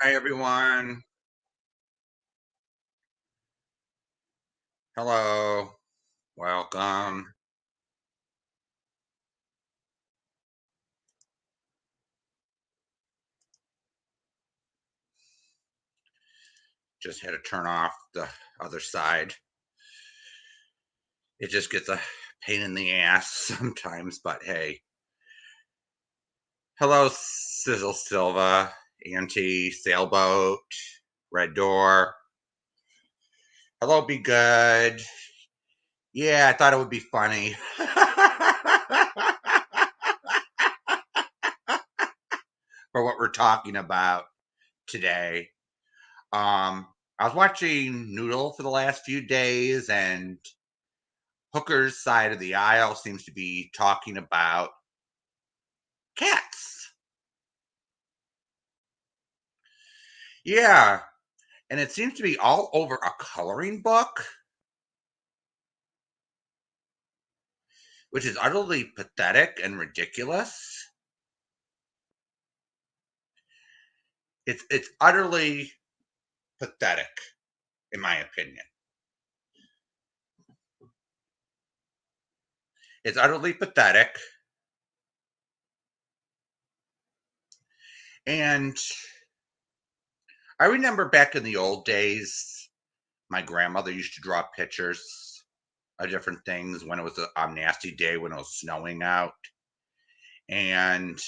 Hi, everyone. Hello. Welcome. Just had to turn off the other side. It just gets a pain in the ass sometimes, but hey. Hello, Sizzle Silva, Auntie, Sailboat, Red Door. Hello, Be Good. Yeah, I thought it would be funny. For what we're talking about today. I was watching Noodle for the last few days, and Hooker's side of the aisle seems to be talking about cats. Yeah, and it seems to be all over a coloring book, which is utterly pathetic and ridiculous. It's utterly pathetic, in my opinion. It's utterly pathetic, and I remember back in the old days, my grandmother used to draw pictures of different things when it was a nasty day when it was snowing out, and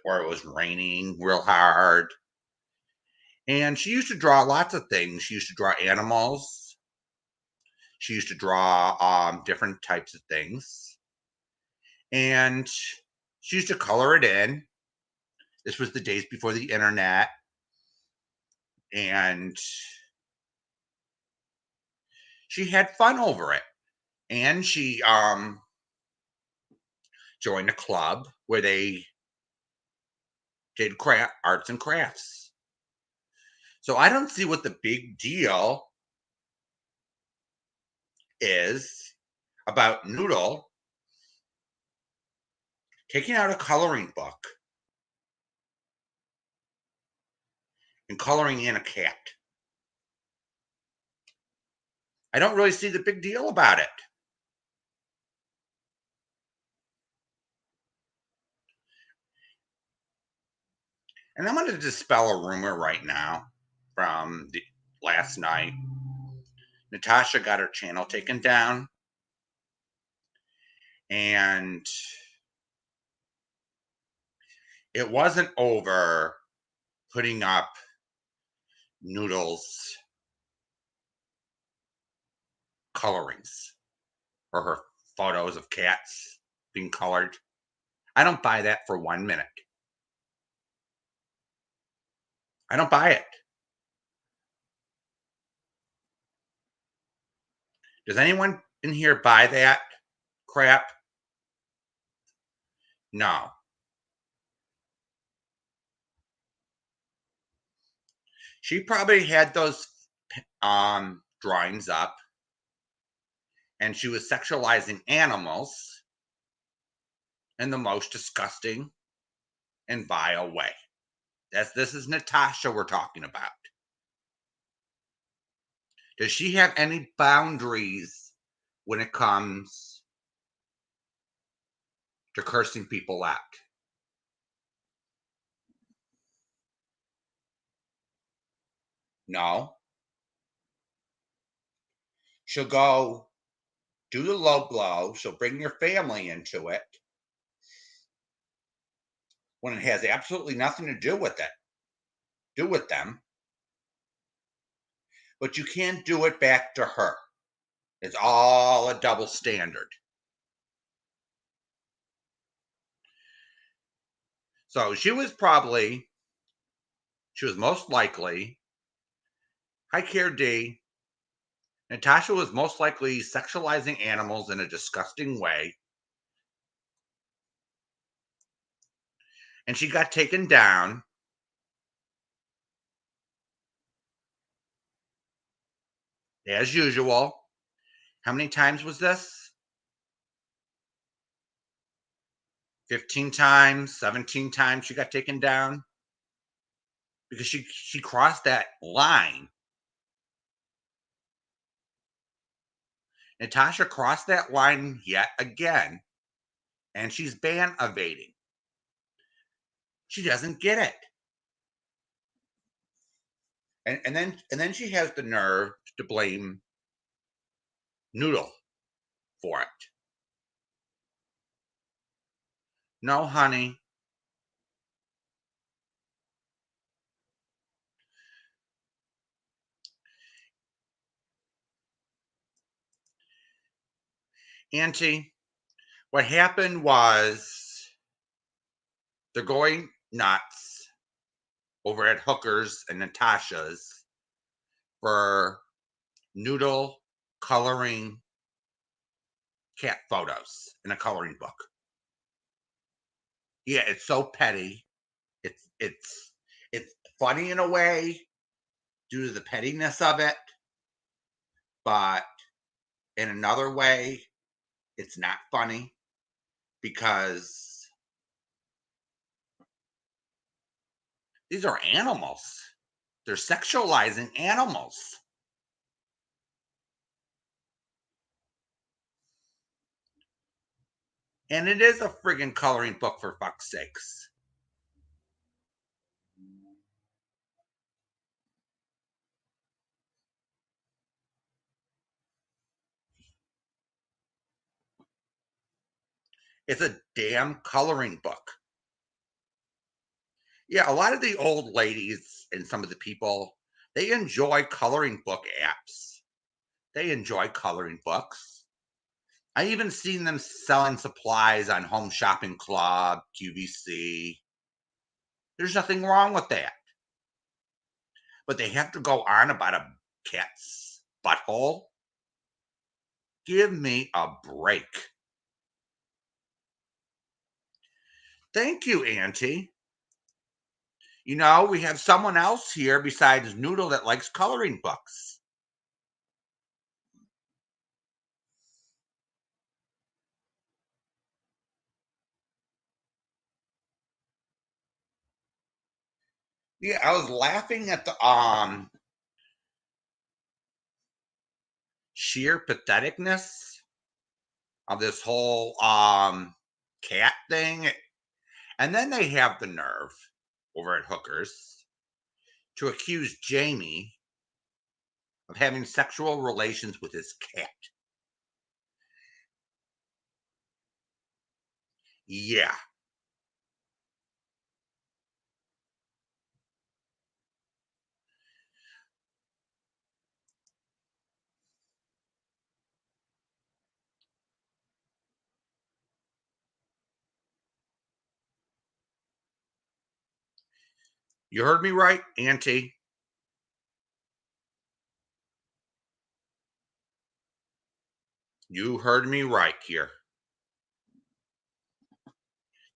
or it was raining real hard. And she used to draw lots of things. She used to draw animals. She used to draw different types of things. And she used to color it in. This was the days before the internet. And she had fun over it. And she joined a club where they did arts and crafts. So I don't see what the big deal is about Noodle taking out a coloring book and coloring in a cat. I don't really see the big deal about it. And I'm going to dispel a rumor right now from last night. Natasha got her channel taken down, and it wasn't over putting up Noodles colorings or her photos of cats being colored. I don't buy that for 1 minute. I don't buy it. Does anyone in here buy that crap? No. She probably had those drawings up and she was sexualizing animals in the most disgusting and vile way. This is Natasha we're talking about. Does she have any boundaries when it comes to cursing people out? No. She'll go do the low blow. She'll bring your family into it when it has absolutely nothing to do with them. But you can't do it back to her. It's all a double standard. So she was most likely, hi Care D, Natasha was most likely sexualizing animals in a disgusting way. And she got taken down. As usual. How many times was this? 15 times, 17 times she got taken down because she crossed that line. Natasha crossed that line yet again, and she's ban evading. She doesn't get it. And then she has the nerve to blame Noodle for it. No, honey. Auntie, what happened was they're going nuts over at Hooker's and Natasha's for Noodle coloring cat photos in a coloring book. Yeah, it's so petty. It's funny in a way due to the pettiness of it, but in another way, it's not funny because these are animals. They're sexualizing animals. And it is a friggin' coloring book, for fuck's sakes. It's a damn coloring book. Yeah, a lot of the old ladies and some of the people, they enjoy coloring book apps. They enjoy coloring books. I even seen them selling supplies on Home Shopping Club, QVC. There's nothing wrong with that. But they have to go on about a cat's butthole? Give me a break. Thank you, Auntie. You know, we have someone else here besides Noodle that likes coloring books. Yeah, I was laughing at the sheer patheticness of this whole cat thing. And then they have the nerve over at Hookers to accuse Jamie of having sexual relations with his cat. Yeah. You heard me right, Auntie. You heard me right here.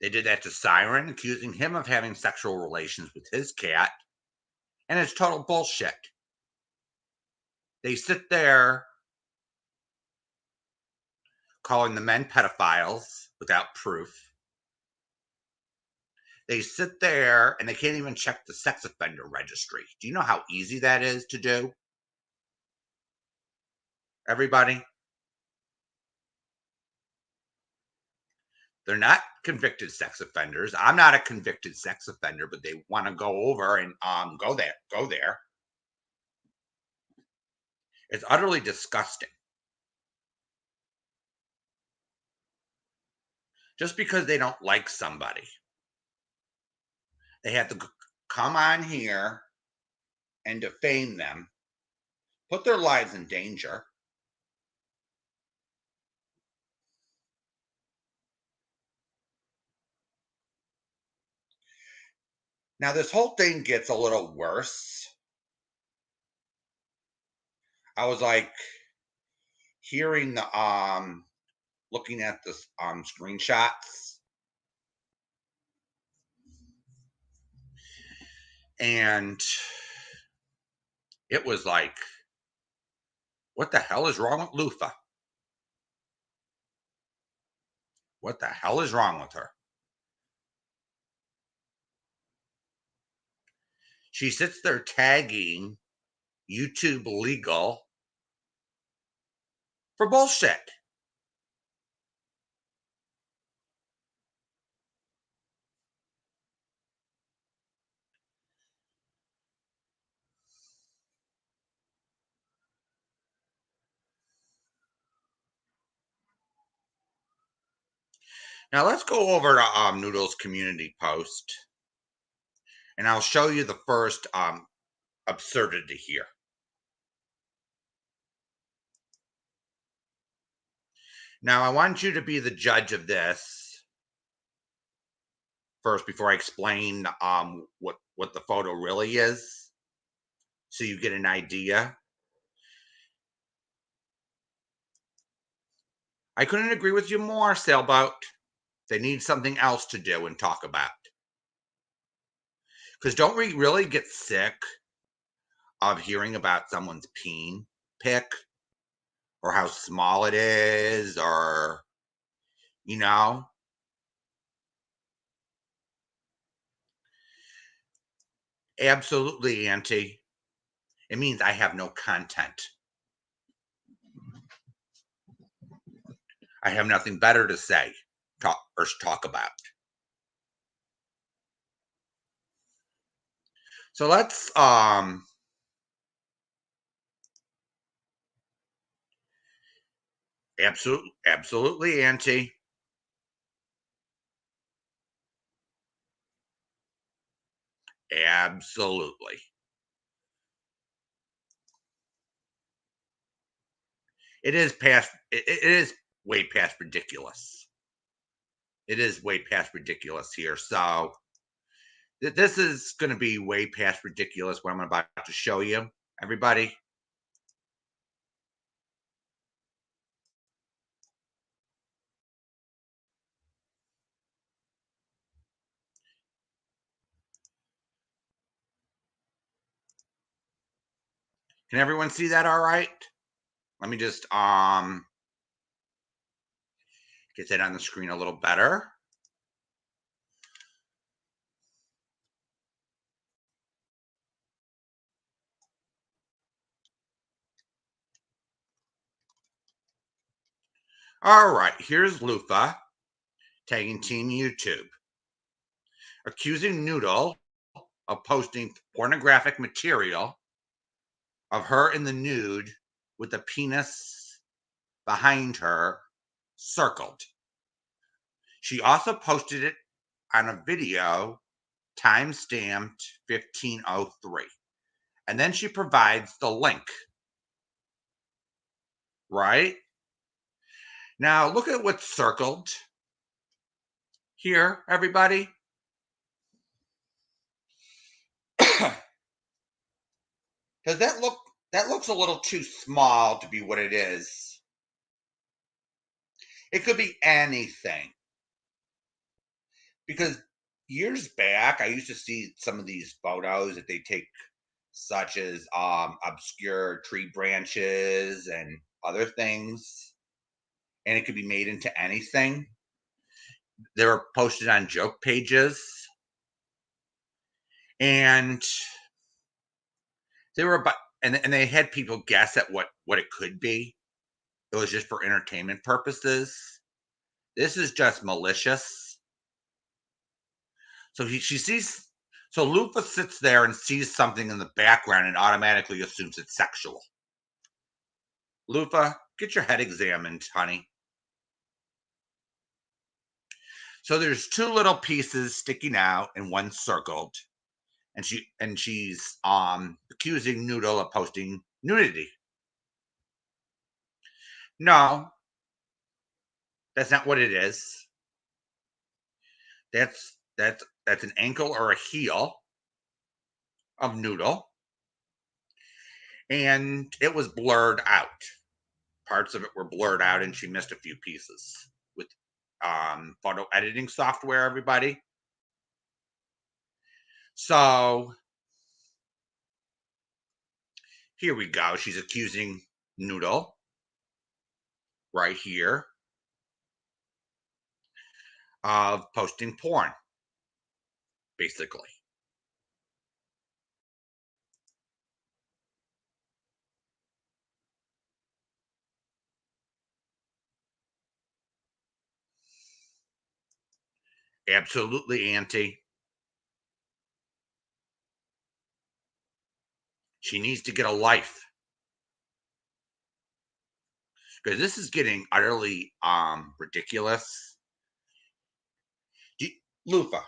They did that to Siren, accusing him of having sexual relations with his cat, and it's total bullshit. They sit there calling the men pedophiles without proof. They sit there and they can't even check the sex offender registry. Do you know how easy that is to do? Everybody, they're not convicted sex offenders. I'm not a convicted sex offender, but they want to go over and go there. It's utterly disgusting. Just because they don't like somebody, they have to come on here and defame them, put their lives in danger. Now this whole thing gets a little worse. I was like hearing the looking at the screenshots, and it was like, what the hell is wrong with Lufa? What the hell is wrong with her? She sits there tagging YouTube legal for bullshit. Now let's go over to Noodle's community post, and I'll show you the first absurdity here. Now I want you to be the judge of this first before I explain what the photo really is, so you get an idea. I couldn't agree with you more, Sailboat. They need something else to do and talk about. Because don't we really get sick of hearing about someone's peen pick or how small it is, or, you know? Absolutely, Auntie. It means I have no content. I have nothing better to say or talk about. So let's absolutely, Auntie. Absolutely. It is way past ridiculous. It is way past ridiculous here. So this is going to be way past ridiculous what I'm about to show you, everybody. Can everyone see that all right? Let me just get that on the screen a little better. All right, here's Lufa tagging Team YouTube, accusing Noodle of posting pornographic material of her in the nude with the penis behind her circled. She also posted it on a video time stamped 1503. And then she provides the link. Right? Now look at what's circled here, everybody. Does that looks a little too small to be what it is? It could be anything. Because years back, I used to see some of these photos that they take, such as obscure tree branches and other things, and it could be made into anything. They were posted on joke pages, and they were about, and they had people guess at what it could be. It was just for entertainment purposes. This is just malicious. So she sees. So Lufa sits there and sees something in the background and automatically assumes it's sexual. Lufa, get your head examined, honey. So there's two little pieces sticking out and one circled, and she's accusing Noodle of posting nudity. No, that's not what it is. That's an ankle or a heel of Noodle, and it was blurred out. Parts of it were blurred out, and she missed a few pieces with photo editing software. Everybody, so here we go. She's accusing Noodle right here of posting porn, basically. Absolutely, Auntie. She needs to get a life because this is getting utterly ridiculous. Do you, Lufa,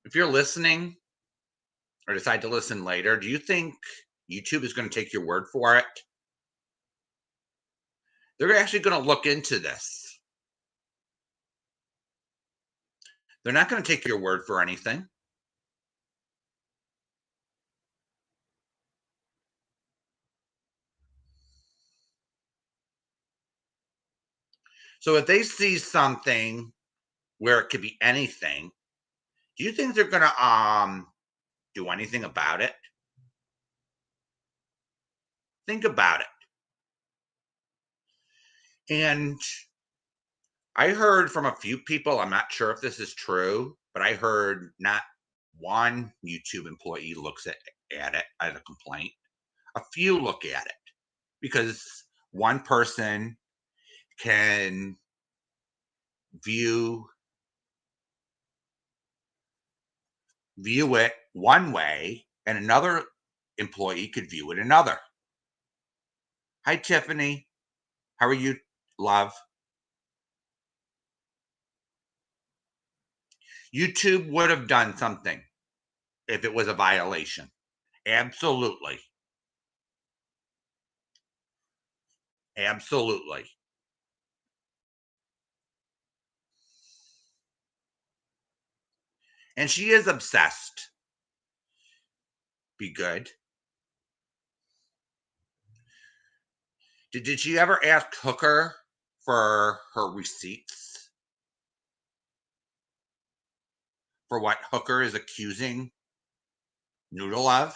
if you're listening or decide to listen later, do you think YouTube is going to take your word for it? They're actually going to look into this. They're not going to take your word for anything. So if they see something where it could be anything, do you think they're going to do anything about it? Think about it. And I heard from a few people, I'm not sure if this is true, but I heard not one YouTube employee looks at it as a complaint. A few look at it because one person can view it one way and another employee could view it another. Hi, Tiffany. How are you, love? YouTube would have done something if it was a violation. Absolutely. Absolutely. And she is obsessed. Be good. Did she ever ask Hooker for her receipts for what Hooker is accusing Noodle of?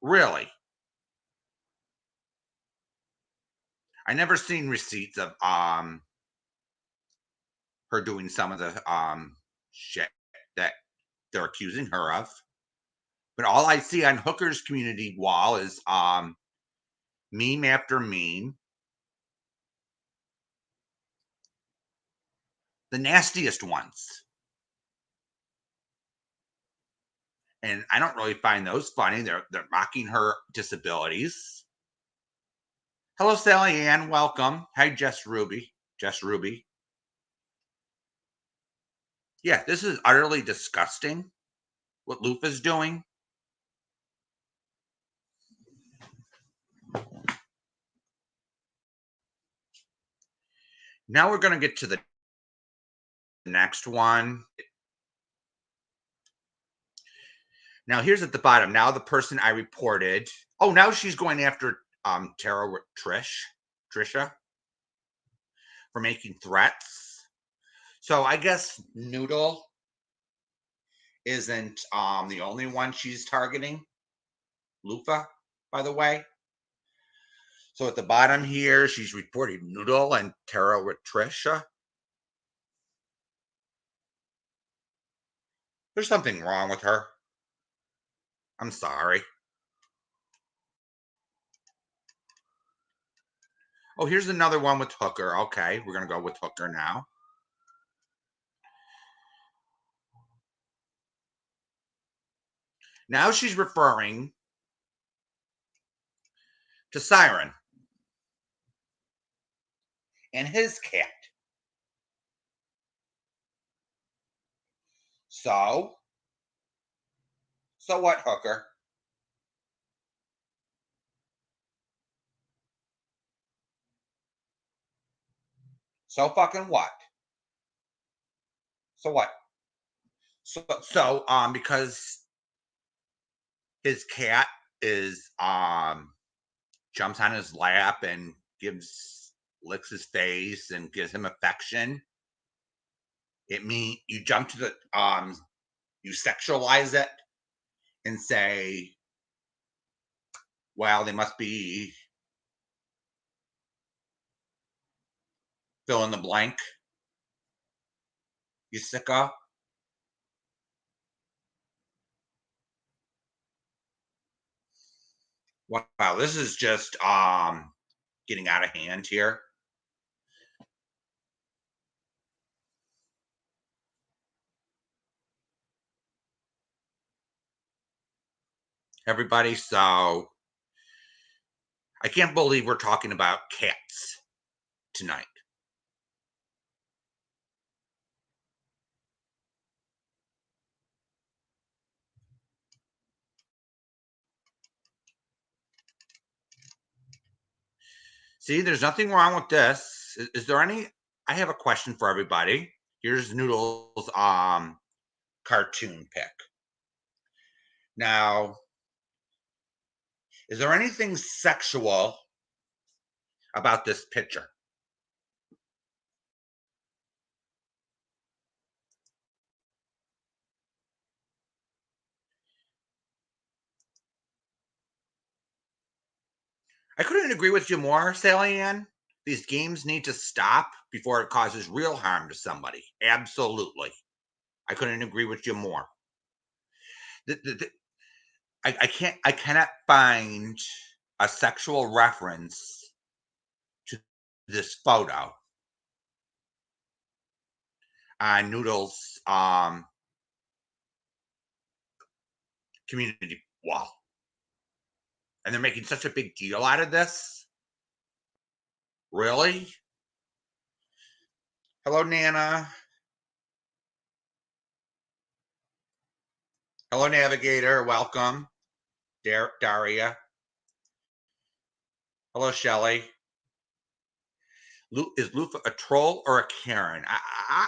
Really? I never seen receipts of her doing some of the shit that they're accusing her of. But all I see on Hooker's community wall is meme after meme. The nastiest ones. And I don't really find those funny. They're mocking her disabilities. Hello, Sally Ann. Welcome. Hi, Jess Ruby. Jess Ruby. Yeah, this is utterly disgusting what Lufa's doing. Now we're going to get to the next one. Now here's at the bottom. Now the person I reported. Oh, now she's going after Tara Trisha for making threats. So I guess Noodle isn't the only one she's targeting. Lufa, by the way. So at the bottom here, she's reporting Noodle and Tara Trisha. There's something wrong with her. I'm sorry. Oh, here's another one with Hooker. Okay, we're going to go with Hooker now. Now she's referring to Siren and his cat. So what, Hooker? So fucking what? So what? Because his cat is jumps on his lap and gives licks his face and gives him affection. It mean you jump to the you sexualize it and say, well, they must be fill in the blank, you sicko. Wow, this is just getting out of hand here. everybody. So I can't believe we're talking about cats tonight. See, there's nothing wrong with this. Is there any? I have a question for everybody. Here's Noodles' cartoon pick. Now, is there anything sexual about this picture? I couldn't agree with you more, Sally Ann. These games need to stop before it causes real harm to somebody. Absolutely. I couldn't agree with you more. I cannot find a sexual reference to this photo on Noodles' community wall. And they're making such a big deal out of this. Really? Hello, Nana. Hello, Navigator. Welcome. Daria. Hello, Shelly. Is Lufa a troll or a Karen? I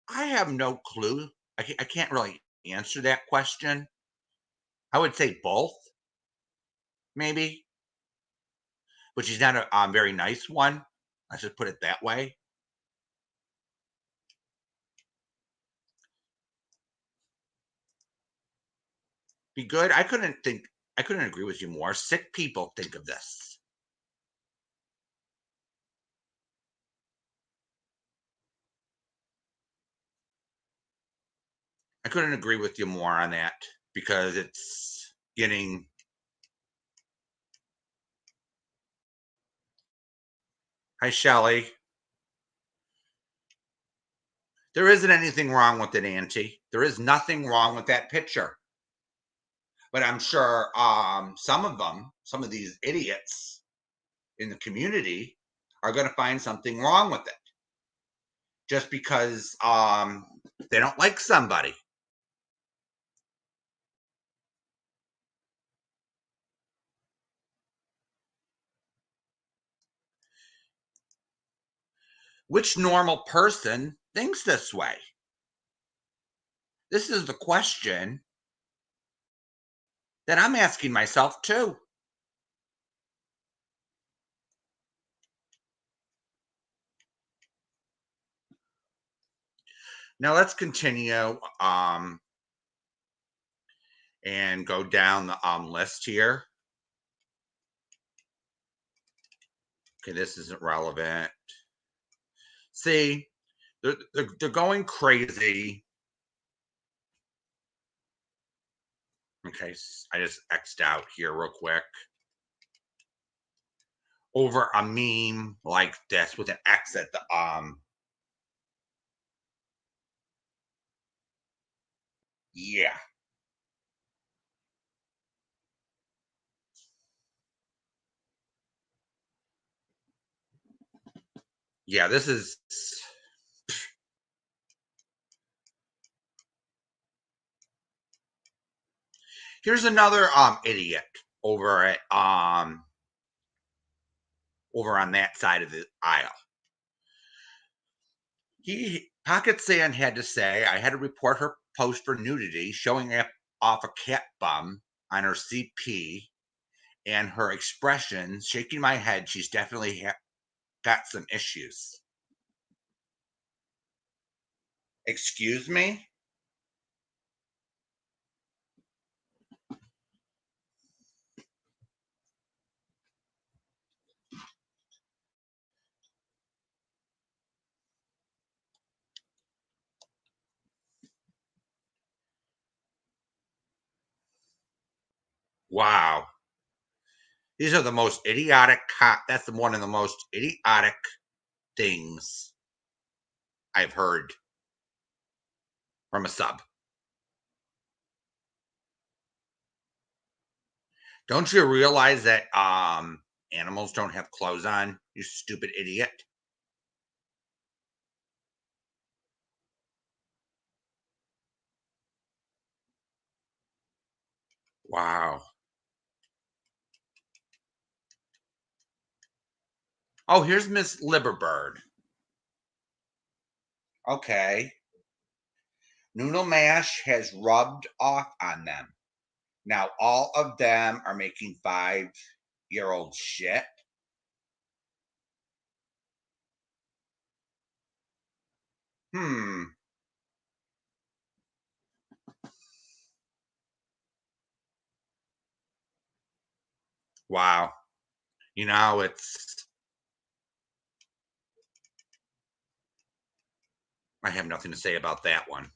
have no clue. I can't really answer that question. I would say both, maybe, but she's not a very nice one. I should put it that way. Be good. I couldn't agree with you more. Sick people think of this. I couldn't agree with you more on that because it's getting. Hi, Shelly. There isn't anything wrong with it, Auntie. There is nothing wrong with that picture. But I'm sure some of them, some of these idiots in the community, are going to find something wrong with it just because they don't like somebody. Which normal person thinks this way? This is the question that I'm asking myself too. Now let's continue and go down the list here. Okay, this isn't relevant. See, they're going crazy. Okay, I just X'd out here real quick. Over a meme like this with an X at the yeah. Yeah, this is. Here's another idiot over at over on that side of the aisle. Pocket Sand had to say, I had to report her post for nudity, showing off a cat bum on her CP, and her expression, shaking my head. She's definitely got some issues. Excuse me? Wow. These are the most idiotic. That's one of the most idiotic things I've heard from a sub. Don't you realize that animals don't have clothes on? You stupid idiot. Wow. Oh, here's Miss Liverbird. Okay. Noodle Mash has rubbed off on them. Now all of them are making 5-year old shit. Hmm. Wow. It's I have nothing to say about that one.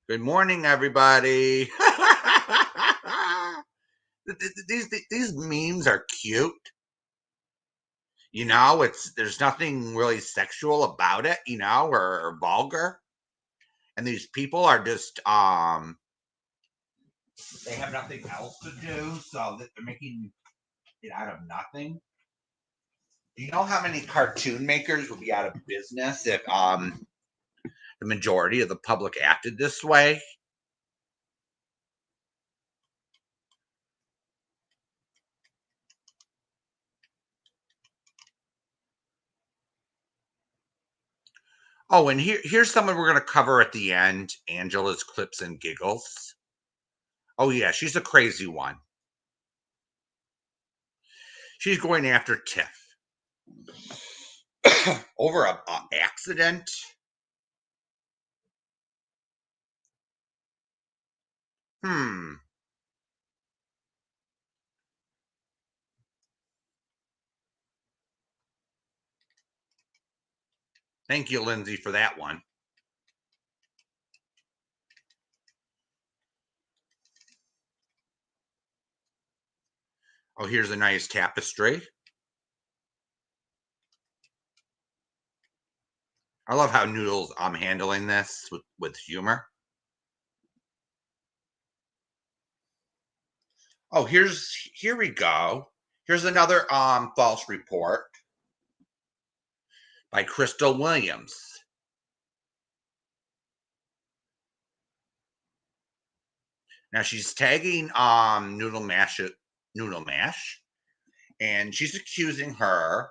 Good morning, everybody. These memes are cute. It's there's nothing really sexual about it, or vulgar. And these people are just they have nothing else to do, so that they're making it out of nothing. Do you know how many cartoon makers would be out of business if the majority of the public acted this way? Oh, and here's someone we're going to cover at the end, Angela's Clips and Giggles. Oh yeah, she's a crazy one. She's going after Tiff over a accident. Hmm. Thank you, Lindsay, for that one. Oh, here's a nice tapestry. I love how Noodles handling this with humor. Oh, here we go. Here's another false report by Crystal Williams. Now she's tagging Noodle Mash, and she's accusing her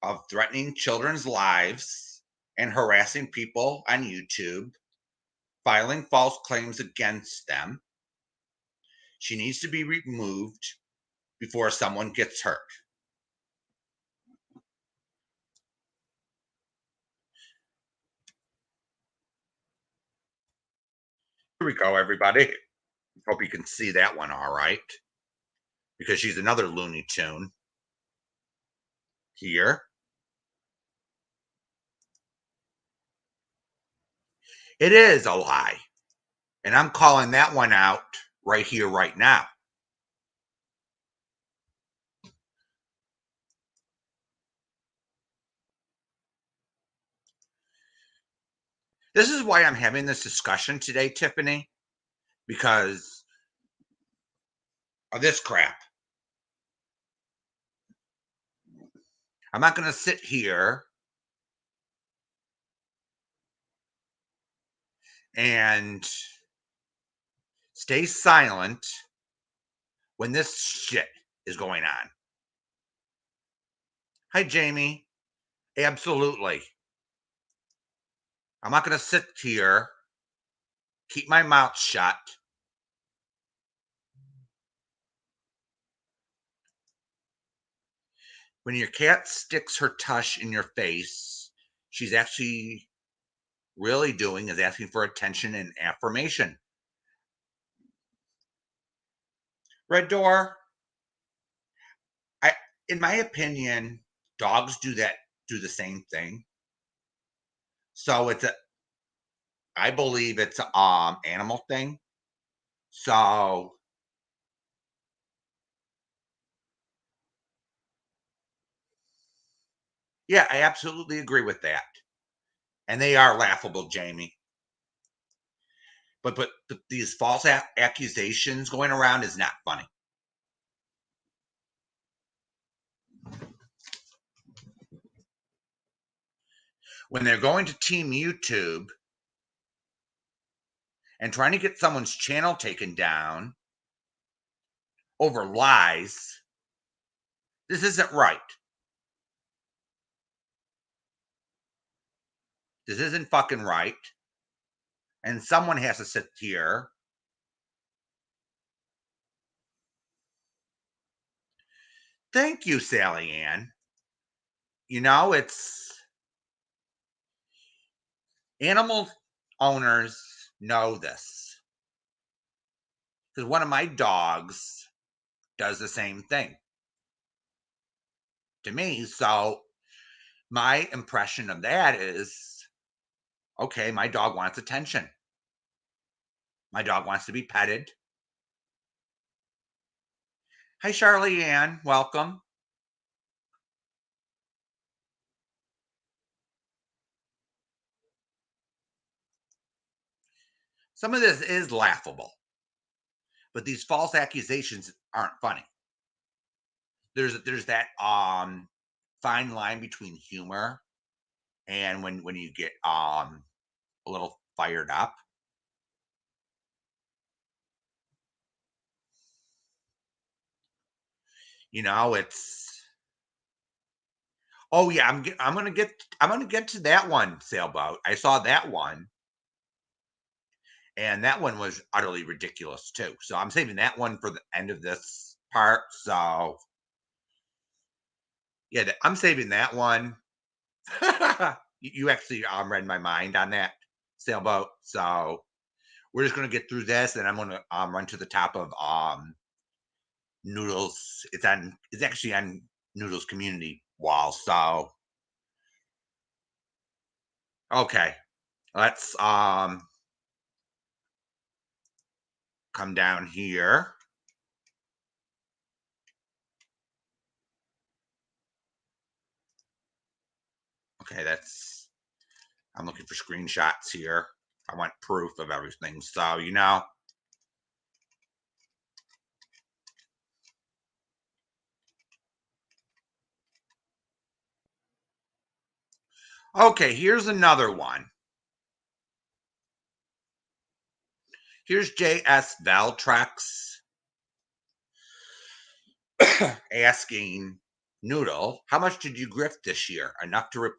of threatening children's lives and harassing people on YouTube, filing false claims against them. She needs to be removed before someone gets hurt. Here we go, everybody. Hope you can see that one all right, because she's another Looney Tune here. It is a lie. And I'm calling that one out right here, right now. This is why I'm having this discussion today, Tiffany, because of this crap. I'm not going to sit here and stay silent when this shit is going on. Hi, Jamie. Absolutely. I'm not going to sit here, keep my mouth shut. When your cat sticks her tush in your face, she's actually really doing is asking for attention and affirmation. Red Door, I in my opinion, dogs do the same thing. So I believe it's animal thing. So yeah, I absolutely agree with that. And they are laughable, Jamie. But these false accusations going around is not funny. When they're going to Team YouTube and trying to get someone's channel taken down over lies, this isn't right. This isn't fucking right. And someone has to sit here. Thank you, Sally Ann. You know, it's animal owners know this. Because one of my dogs does the same thing to me. So my impression of that is, okay, my dog wants attention. My dog wants to be petted. Hi, Charlie Ann. Welcome. Some of this is laughable, but these false accusations aren't funny. There's that fine line between humor and when you get a little fired up. You know, it's oh yeah, I'm gonna get to that one, Sailboat. I saw that one, and that one was utterly ridiculous too. So I'm saving that one for the end of this part. So yeah, I'm saving that one. You actually read my mind on that, Sailboat. So we're just gonna get through this, and I'm gonna run to the top of Noodles. It's actually on Noodles community wall. So okay, let's come down here. Okay, I'm looking for screenshots here. I want proof of everything. So, you know. Okay, here's another one. Here's JS Valtrex asking Noodle, how much did you grift this year? Enough to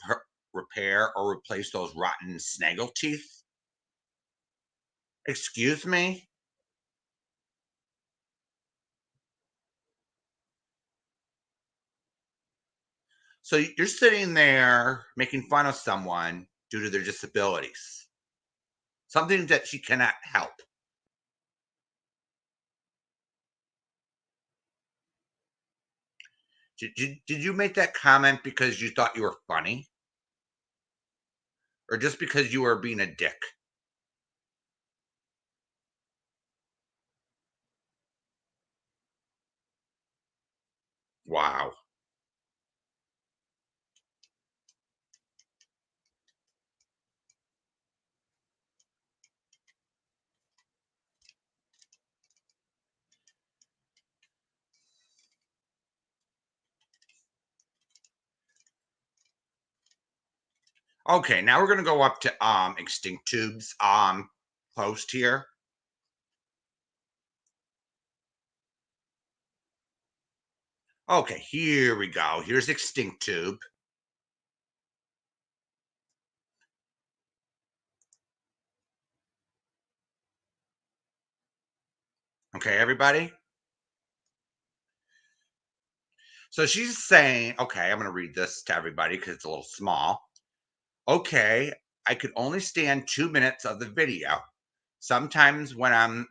repair or replace those rotten snaggle teeth? Excuse me? So you're sitting there making fun of someone due to their disabilities, something that she cannot help. Did you make that comment because you thought you were funny? Or just because you were being a dick? Wow. Okay, now we're gonna go up to Extinct Tube's post here. Okay, here we go. Here's Extinct Tube. Okay, everybody. So she's saying, okay, I'm gonna read this to everybody because it's a little small. Okay, I could only stand 2 minutes of the video. Sometimes when I'm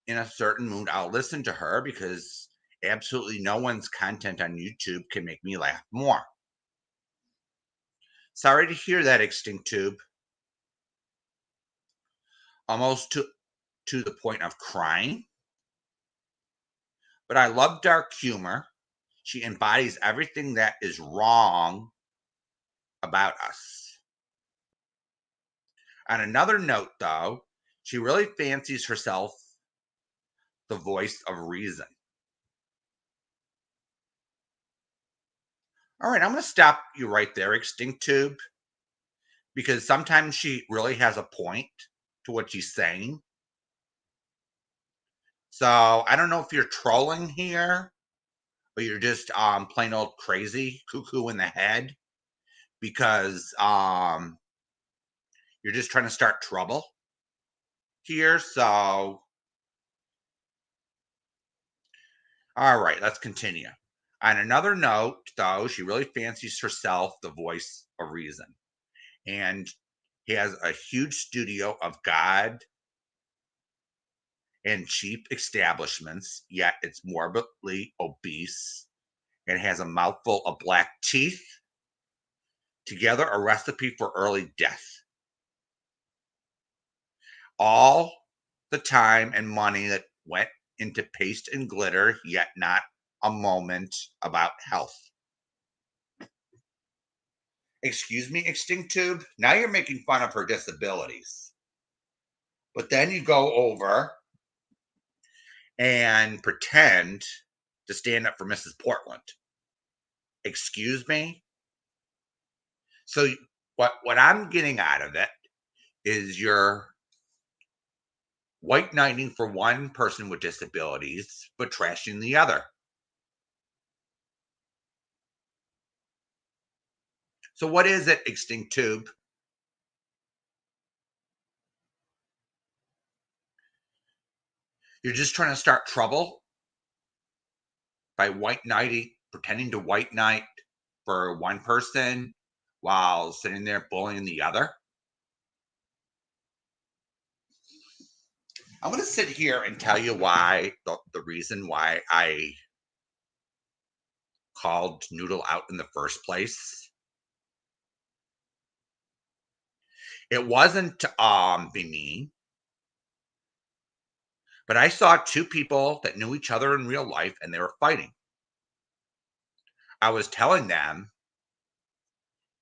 in a certain mood, I'll listen to her because absolutely no one's content on YouTube can make me laugh more. Sorry to hear that, Extinct Tube. Almost to the point of crying. But I love dark humor. She embodies everything that is wrong about us. On another note, though, She really fancies herself the voice of reason. All right, I'm going to stop you right there, Extinct Tube, because sometimes she really has a point to what she's saying. So I don't know if you're trolling here, but you're just plain old crazy, cuckoo in the head, because you're just trying to start trouble here. So all right, let's continue. On another note, though, she really fancies herself the voice of reason, and he has a huge studio of God and cheap establishments, yet it's morbidly obese and has a mouthful of black teeth. Together, a recipe for early death. All the time and money that went into paste and glitter, yet not a moment about health. Excuse me, Extinct Tube? Now you're making fun of her disabilities. But then you go over and pretend to stand up for Mrs. Portland. Excuse me? So what I'm getting out of it is you're white knighting for one person with disabilities, but trashing the other. So what is it, Extinct Tube? You're just trying to start trouble by white knighting, pretending to white knight for one person while sitting there bullying the other. I'm going to sit here and tell you why the reason why I called Noodle out in the first place. It wasn't be mean, but I saw two people that knew each other in real life and they were fighting. I was telling them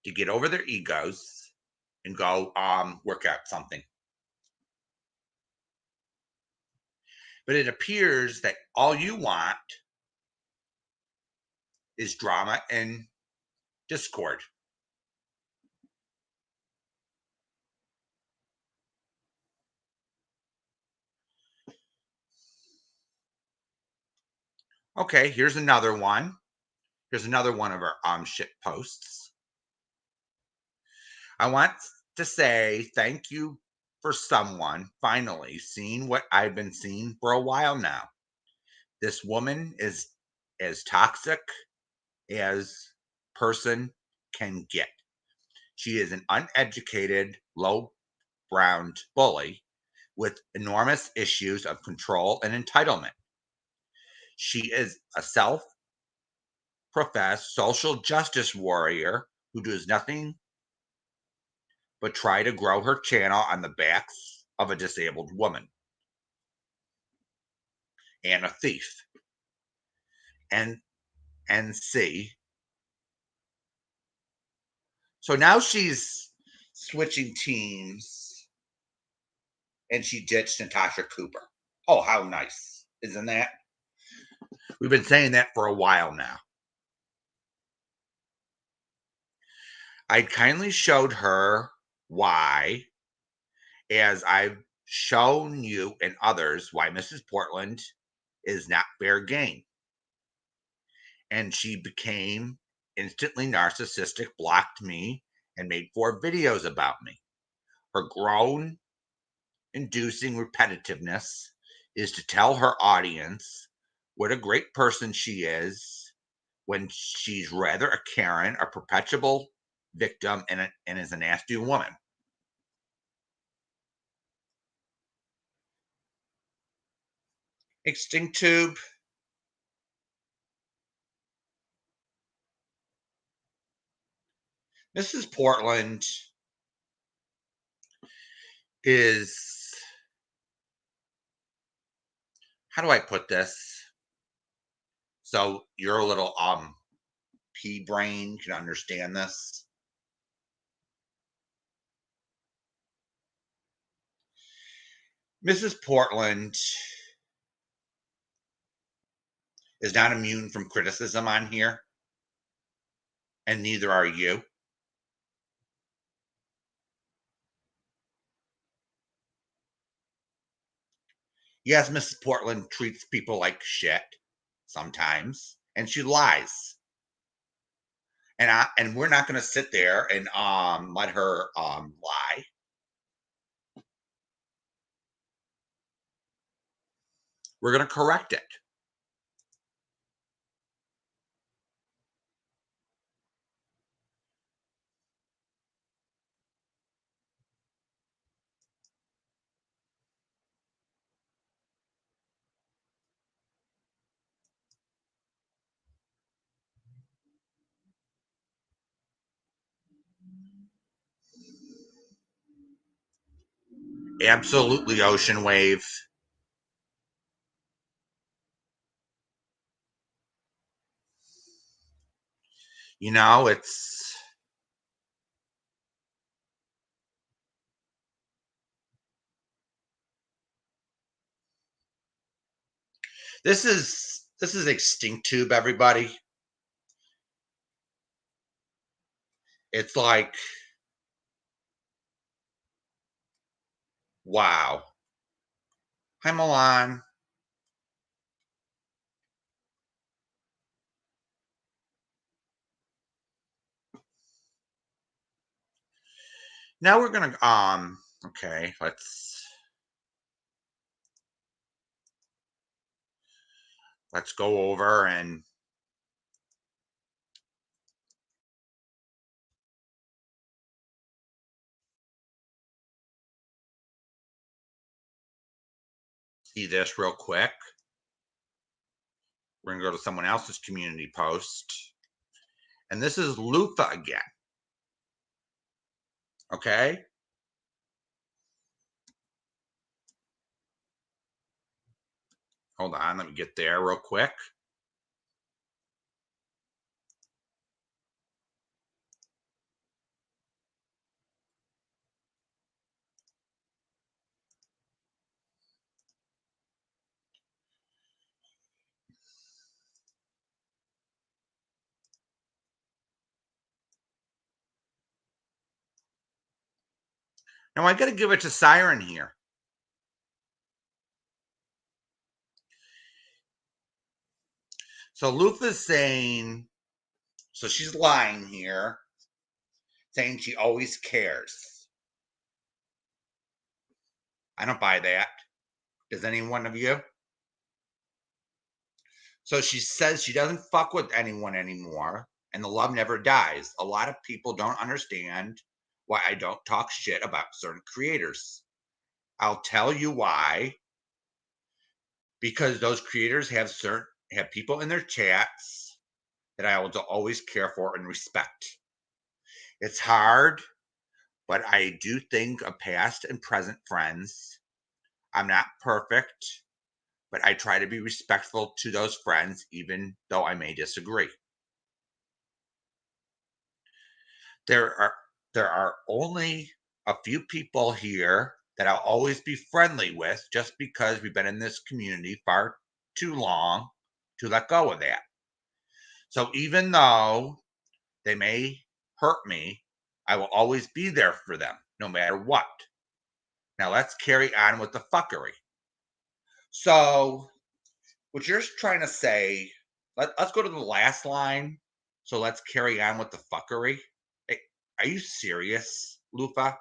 to get over their egos and go work out something. But it appears that all you want is drama and discord. Okay, here's another one. Here's another one of our shit posts. I want to say thank you for someone finally seeing what I've been seeing for a while now. This woman is as toxic as person can get. She is an uneducated, low browned bully with enormous issues of control and entitlement. She is a self professed social justice warrior who does nothing but try to grow her channel on the backs of a disabled woman and a thief. And see. So now she's switching teams and she ditched Natasha Cooper. Oh, how nice. Isn't that? We've been saying that for a while now. I kindly showed her why, as I've shown you and others, why Mrs. Portland is not fair game. And she became instantly narcissistic, blocked me, and made 4 videos about me. Her groan inducing repetitiveness is to tell her audience what a great person she is when she's rather a Karen, a perpetual victim, and is a nasty woman. Extinct Tube. Mrs. Portland is, how do I put this? So your little pea brain can understand this. Mrs. Portland is not immune from criticism on here, and neither are you. Yes, Mrs. Portland treats people like shit sometimes, and she lies. And we're not going to sit there and let her lie. We're going to correct it. Absolutely, Ocean Wave. You know, it's this is Extinct Tube, everybody. It's like, wow. Hi, Milan. Now we're gonna okay, let's go over and see this real quick. We're gonna go to someone else's community post. And this is Lufa again. Okay? Hold on, let me get there real quick. Now I gotta give it to Siren here. So Lufa's saying, so she's lying here, saying she always cares. I don't buy that. Does any one of you? So she says she doesn't fuck with anyone anymore, and the love never dies. A lot of people don't understand why I don't talk shit about certain creators. I'll tell you why. Because those creators have people in their chats that I will always care for and respect. It's hard, but I do think of past and present friends. I'm not perfect, but I try to be respectful to those friends, even though I may disagree. There are there are only a few people here that I'll always be friendly with just because we've been in this community far too long to let go of that. So even though they may hurt me, I will always be there for them, no matter what. Now let's carry on with the fuckery. So, what you're trying to say, let's go to the last line. So let's carry on with the fuckery. Hey, are you serious, Lufa?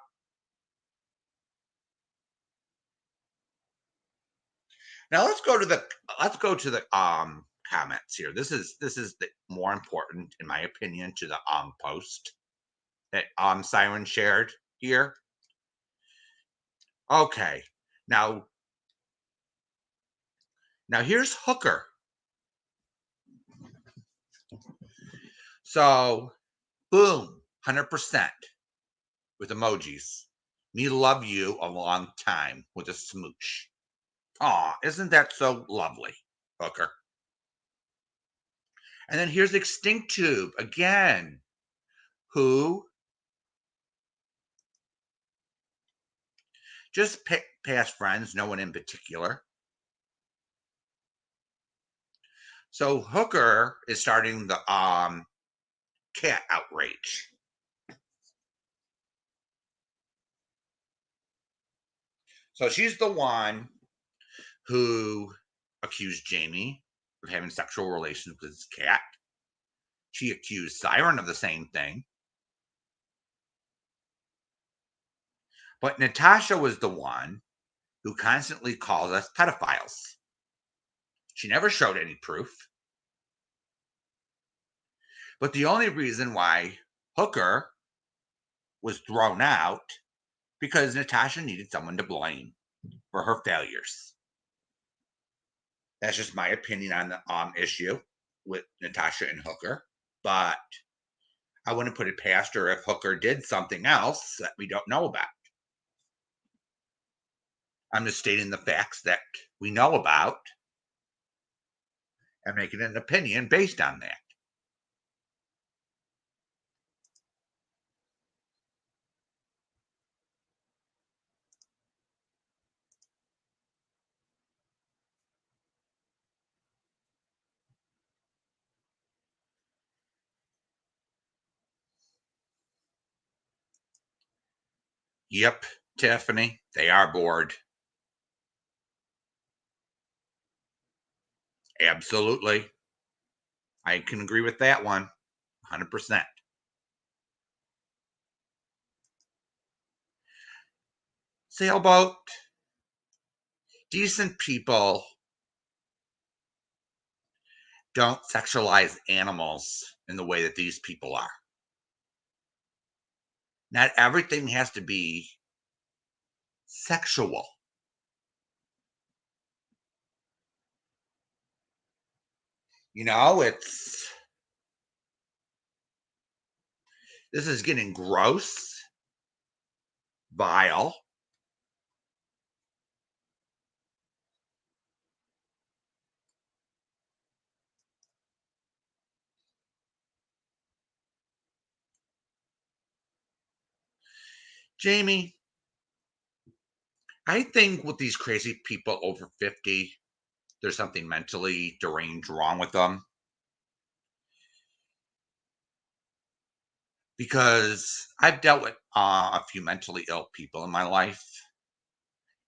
Now let's go to the comments here. This is the more important, in my opinion, to the post that Siren shared here. Okay. Now now here's Hooker. So boom, 100% with emojis. Me love you a long time with a smooch. Aw, isn't that so lovely, Hooker? And then here's Extinct Tube again, who Just past friends, no one in particular. So Hooker is starting the cat outrage. So she's the one who accused Jamie of having sexual relations with his cat. She accused Siren of the same thing. But Natasha was the one who constantly calls us pedophiles. She never showed any proof. But the only reason why Hooker was thrown out because Natasha needed someone to blame for her failures. That's just my opinion on the issue with Natasha and Hooker. But I wouldn't put it past her if Hooker did something else that we don't know about. I'm just stating the facts that we know about and making an opinion based on that. Yep, Tiffany, they are bored. Absolutely. I can agree with that one 100%. Sailboat, decent people don't sexualize animals in the way that these people are. Not everything has to be sexual. You know, this is getting gross, vile. Jamie, I think with these crazy people over 50, there's something mentally deranged wrong with them because I've dealt with a few mentally ill people in my life,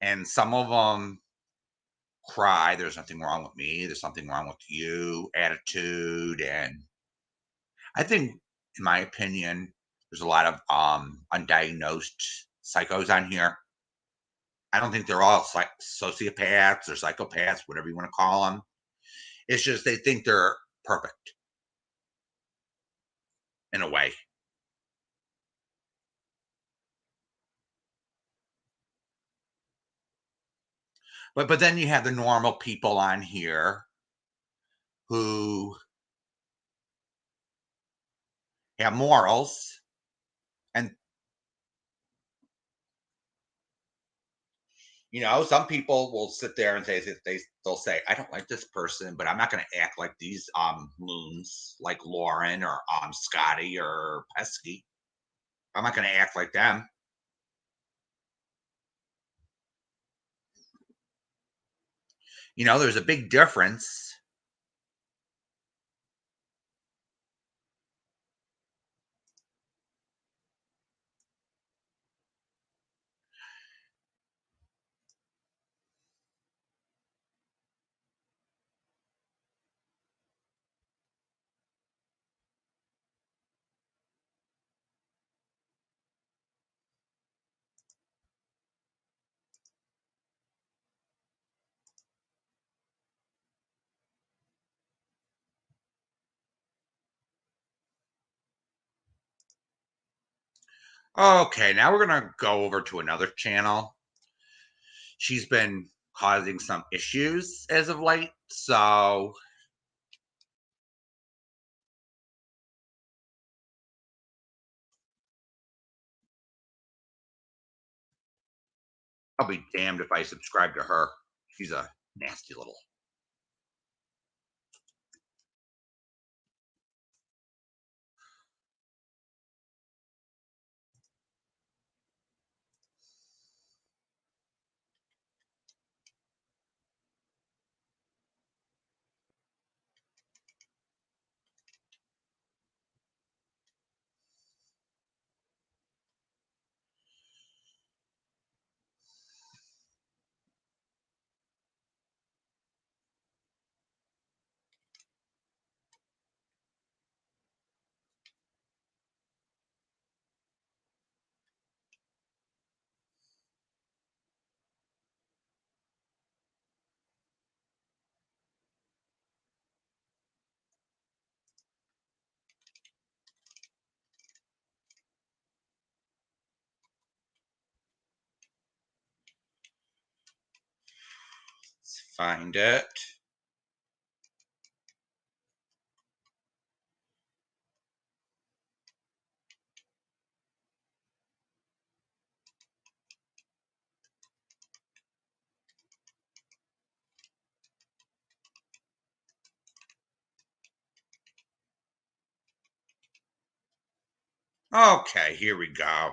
and some of them cry, there's nothing wrong with me, there's something wrong with you, attitude. And I think, in my opinion, there's a lot of undiagnosed psychos on here. I don't think they're all sociopaths or psychopaths, whatever you want to call them. It's just they think they're perfect in a way. But then you have the normal people on here who have morals. And some people will sit there and they'll say, I don't like this person, but I'm not going to act like these loons like Lauren or Scotty or Pesky. I'm not going to act like them. There's a big difference. Okay, now we're going to go over to another channel. She's been causing some issues as of late, so I'll be damned if I subscribe to her. She's a nasty little. find it. Okay, here we go.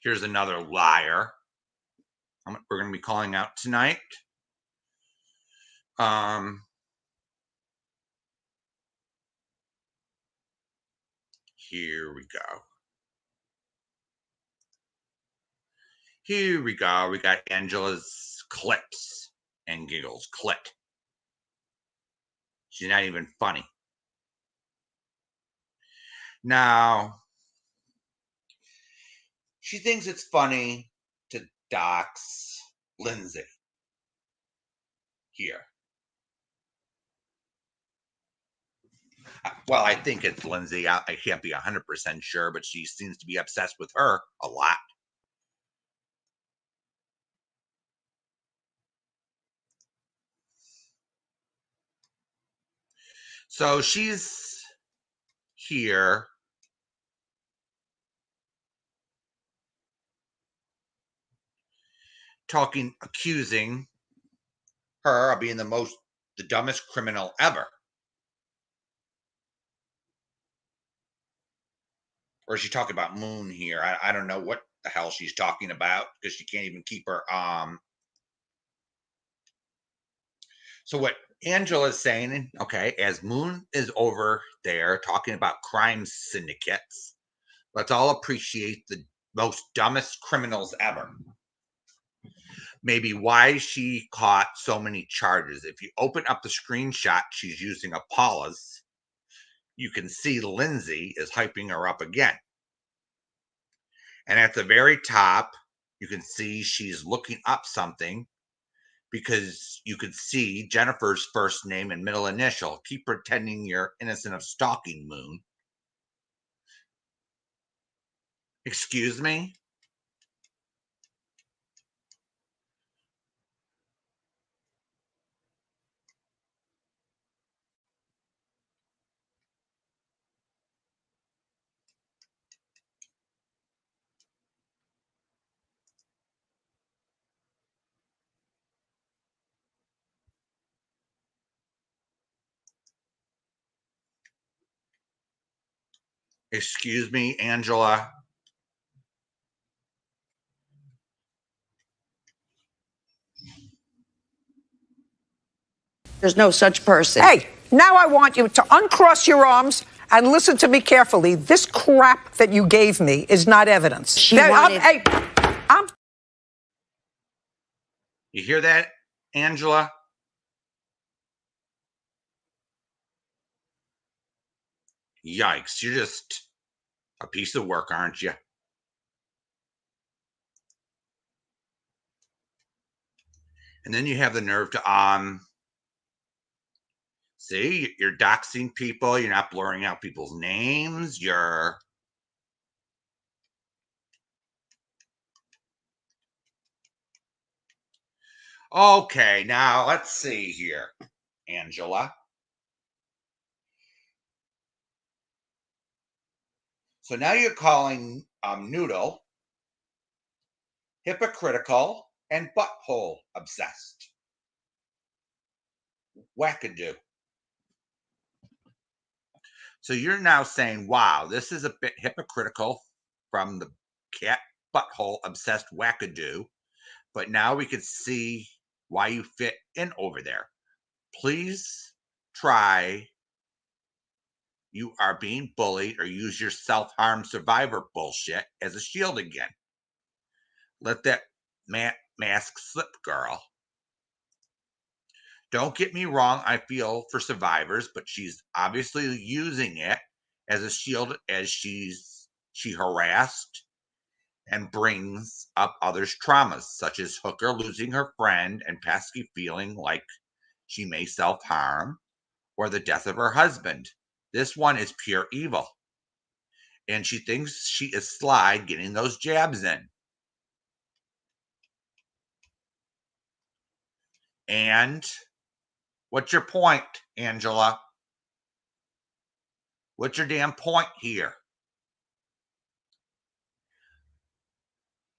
Here's another liar we're going to be calling out tonight. Here we go. Here we go. We got Angela's clips and giggles. Clit. She's not even funny. Now, she thinks it's funny to dox Lindsay here. Well, I think it's Lindsay. I can't be 100% sure, but she seems to be obsessed with her a lot. So she's here accusing her of being the dumbest criminal ever. Or is she talking about Moon here? I don't know what the hell she's talking about because she can't even keep her So what Angela's saying, okay, as Moon is over there talking about crime syndicates, let's all appreciate the most dumbest criminals ever. Maybe why she caught so many charges. If you open up the screenshot she's using of Paula's, you can see Lindsay is hyping her up again. And at the very top, you can see she's looking up something because you could see Jennifer's first name and middle initial. Keep pretending you're innocent of stalking, Moon. Excuse me? Excuse me, Angela? There's no such person. Hey, now I want you to uncross your arms and listen to me carefully. This crap that you gave me is not evidence. You hear that, Angela? Yikes, you're just a piece of work, aren't you? And then you have the nerve to see, you're doxing people, you're not blurring out people's names, you're okay. Now let's see here, Angela. So now you're calling Noodle hypocritical and butthole obsessed. Wackadoo. So you're now saying, wow, this is a bit hypocritical from the cat butthole obsessed wackadoo, but now we could see why you fit in over there. Please try You Are Being Bullied or use your self-harm survivor bullshit as a shield again. Let that mask slip, girl. Don't get me wrong, I feel for survivors, but she's obviously using it as a shield as she harassed and brings up others' traumas, such as Hooker losing her friend and Pesky feeling like she may self-harm, or the death of her husband. This one is pure evil. And she thinks she is sly getting those jabs in. And what's your point, Angela? What's your damn point here?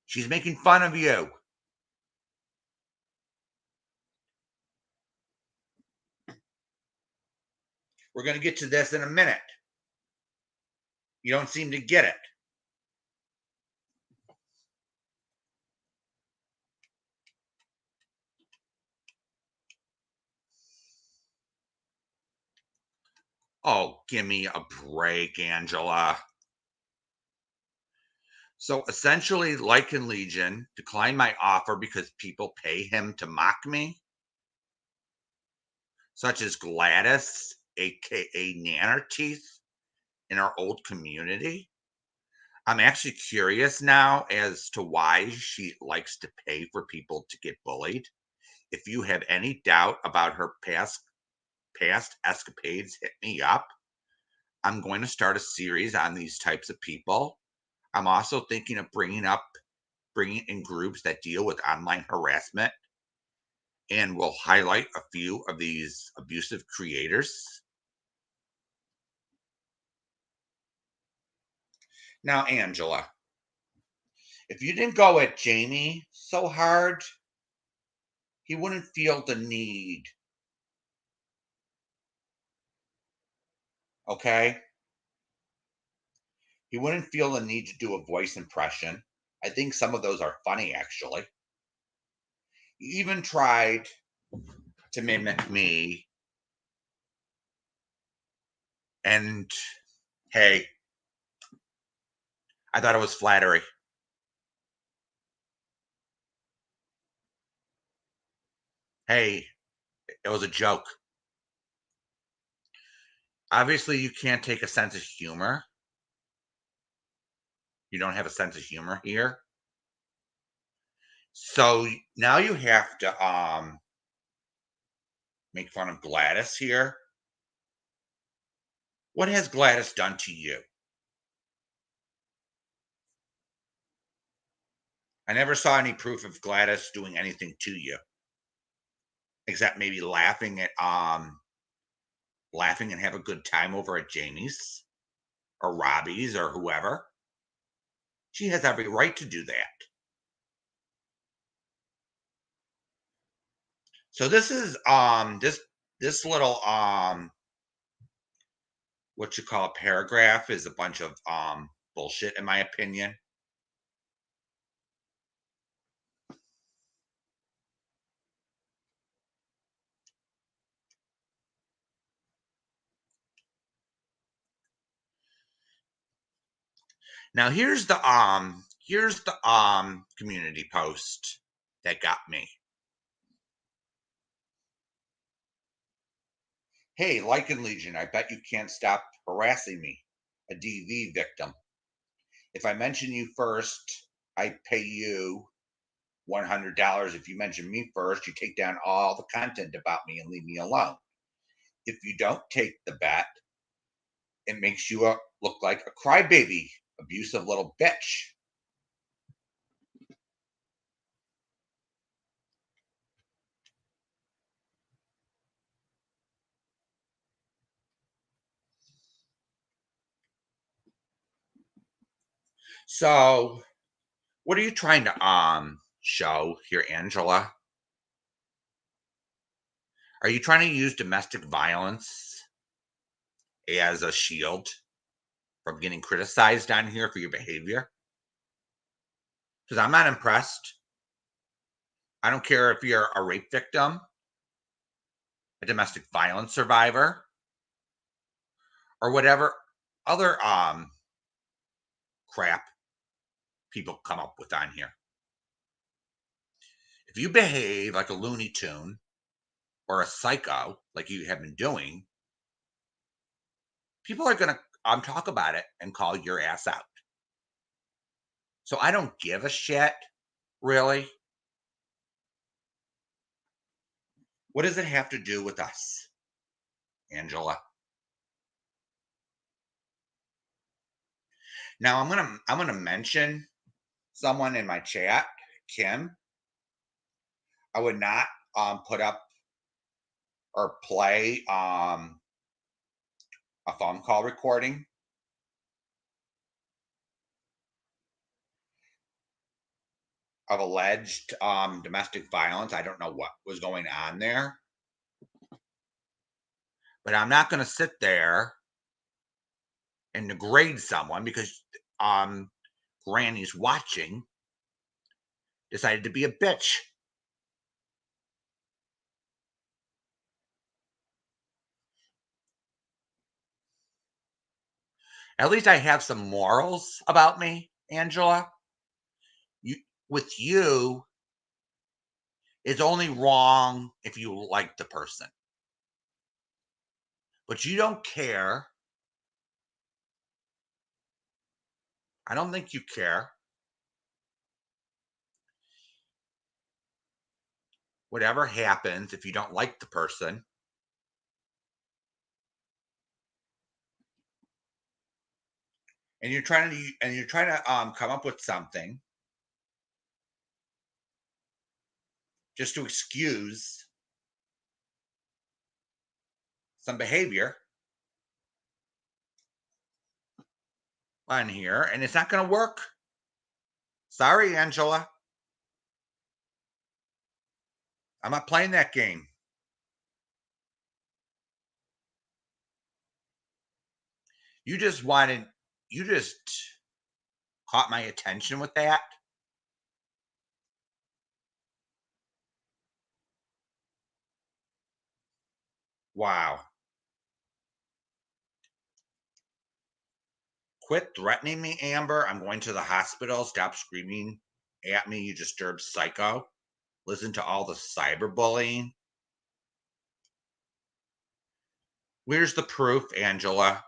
She's making fun of you. We're going to get to this in a minute. You don't seem to get it. Oh, give me a break, Angela. So essentially, Lycan Legion declined my offer because people pay him to mock me, such as Gladys, aka Nannerteeth, in our old community. I'm actually curious now as to why she likes to pay for people to get bullied. If you have any doubt about her past escapades, hit me up. I'm going to start a series on these types of people. I'm also thinking of bringing in groups that deal with online harassment, and we'll highlight a few of these abusive creators. Now, Angela, if you didn't go at Jamie so hard, he wouldn't feel the need. Okay? He wouldn't feel the need to do a voice impression. I think some of those are funny, actually. He even tried to mimic me. And hey, I thought it was flattery. Hey, it was a joke. Obviously, you can't take a sense of humor. You don't have a sense of humor here. So now you have to make fun of Gladys here. What has Gladys done to you? I never saw any proof of Gladys doing anything to you, except maybe laughing and have a good time over at Jamie's or Robbie's or whoever. She has every right to do that. So this is this little what you call a paragraph is a bunch of bullshit in my opinion. Now here's the community post that got me. Hey, Lycan Legion, I bet you can't stop harassing me, a DV victim. If I mention you first, I pay you $100. If you mention me first, you take down all the content about me and leave me alone. If you don't take the bet, it makes you look like a crybaby, abusive little bitch. So, what are you trying to show here, Angela? Are you trying to use domestic violence as a shield from getting criticized on here for your behavior? Because I'm not impressed. I don't care if you're a rape victim, a domestic violence survivor, or whatever other crap people come up with on here. If you behave like a Looney Tune or a psycho, like you have been doing, people are going to talk about it and call your ass out. So I don't give a shit, really. What does it have to do with us? Angela. Now I'm gonna mention someone in my chat, Kim. I would not put up or play a phone call recording of alleged domestic violence. I don't know what was going on there, but I'm not going to sit there and degrade someone because Granny's watching, decided to be a bitch. At least I have some morals about me, Angela. You, with you, it's only wrong if you like the person, but you don't care. I don't think you care. Whatever happens, if you don't like the person, and you're trying to come up with something just to excuse some behavior on here, and it's not going to work. Sorry, Angela. I'm not playing that game. You just caught my attention with that. Wow. Quit threatening me, Amber. I'm going to the hospital. Stop screaming at me, you disturbed psycho. Listen to all the cyberbullying. Where's the proof, Angela?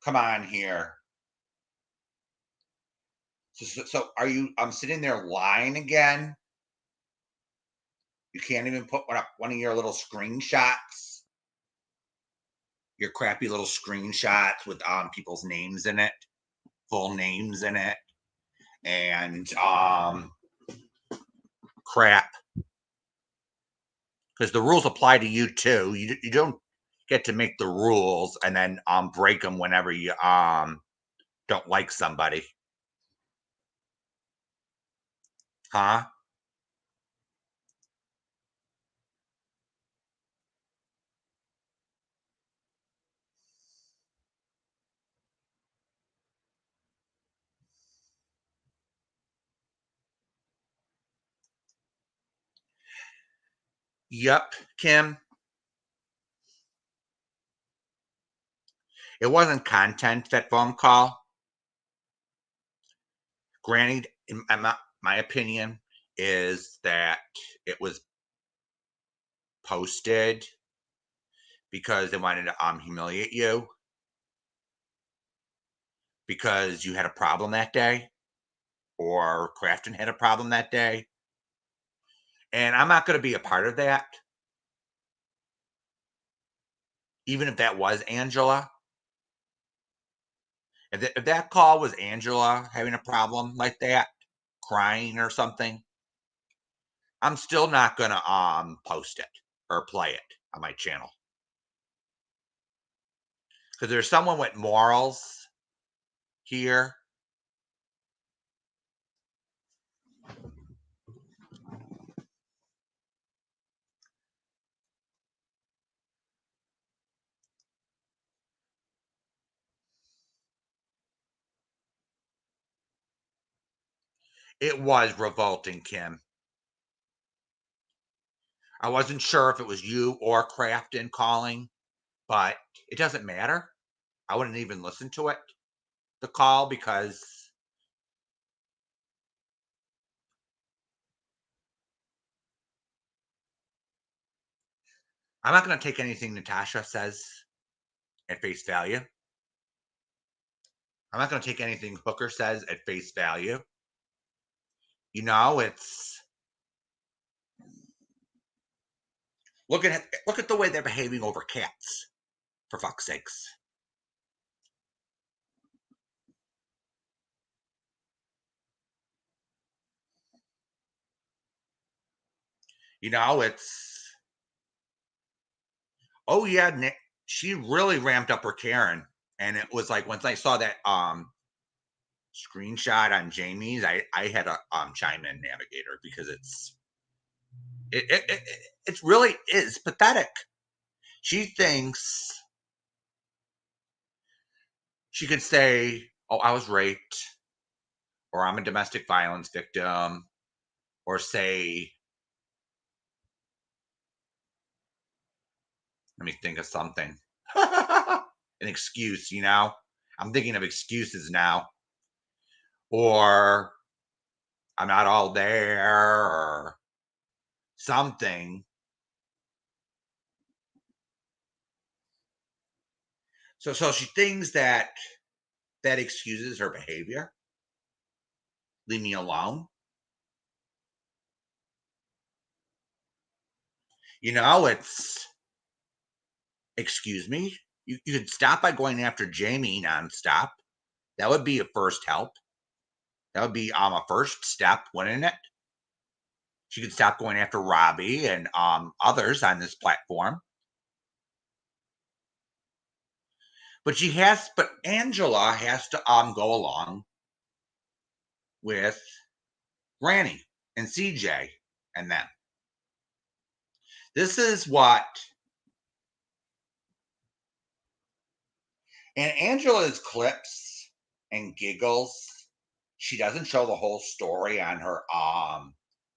Come on here. So are you? I'm sitting there lying again. You can't even put one of your little screenshots, your crappy little screenshots with people's names in it, full names in it, and crap. Because the rules apply to you too. You don't get to make the rules and then break them whenever you don't like somebody. Huh? Yep, Kim. It wasn't content, that phone call. Granted, in my opinion, is that it was posted because they wanted to humiliate you because you had a problem that day or Crafton had a problem that day. And I'm not going to be a part of that. Even if that was Angela. If that call was Angela having a problem like that, crying or something, I'm still not going to post it or play it on my channel. Because there's someone with morals here. It was revolting, Kim. I wasn't sure if it was you or Crafton calling, but it doesn't matter. I wouldn't even listen to it, the call, because I'm not going to take anything Natasha says at face value. I'm not going to take anything Hooker says at face value. You know, it's Look at the way they're behaving over cats, for fuck's sakes. You know, it's oh yeah, she really ramped up her Karen, and it was like once I saw that screenshot on Jamie's, I had a chime in Navigator because it really is pathetic. She thinks she could say, "Oh, I was raped," or "I'm a domestic violence victim," or say, "Let me think of something," an excuse. You know, I'm thinking of excuses now, or "I'm not all there," or something. So she thinks that excuses her behavior. Leave me alone. You know, it's excuse me. You could stop by going after Jamie nonstop. That would be a first help. That would be a first step, wouldn't it? She could stop going after Robbie and others on this platform. But Angela has to go along with Granny and CJ and them. This is what and Angela's clips and giggles. She doesn't show the whole story on her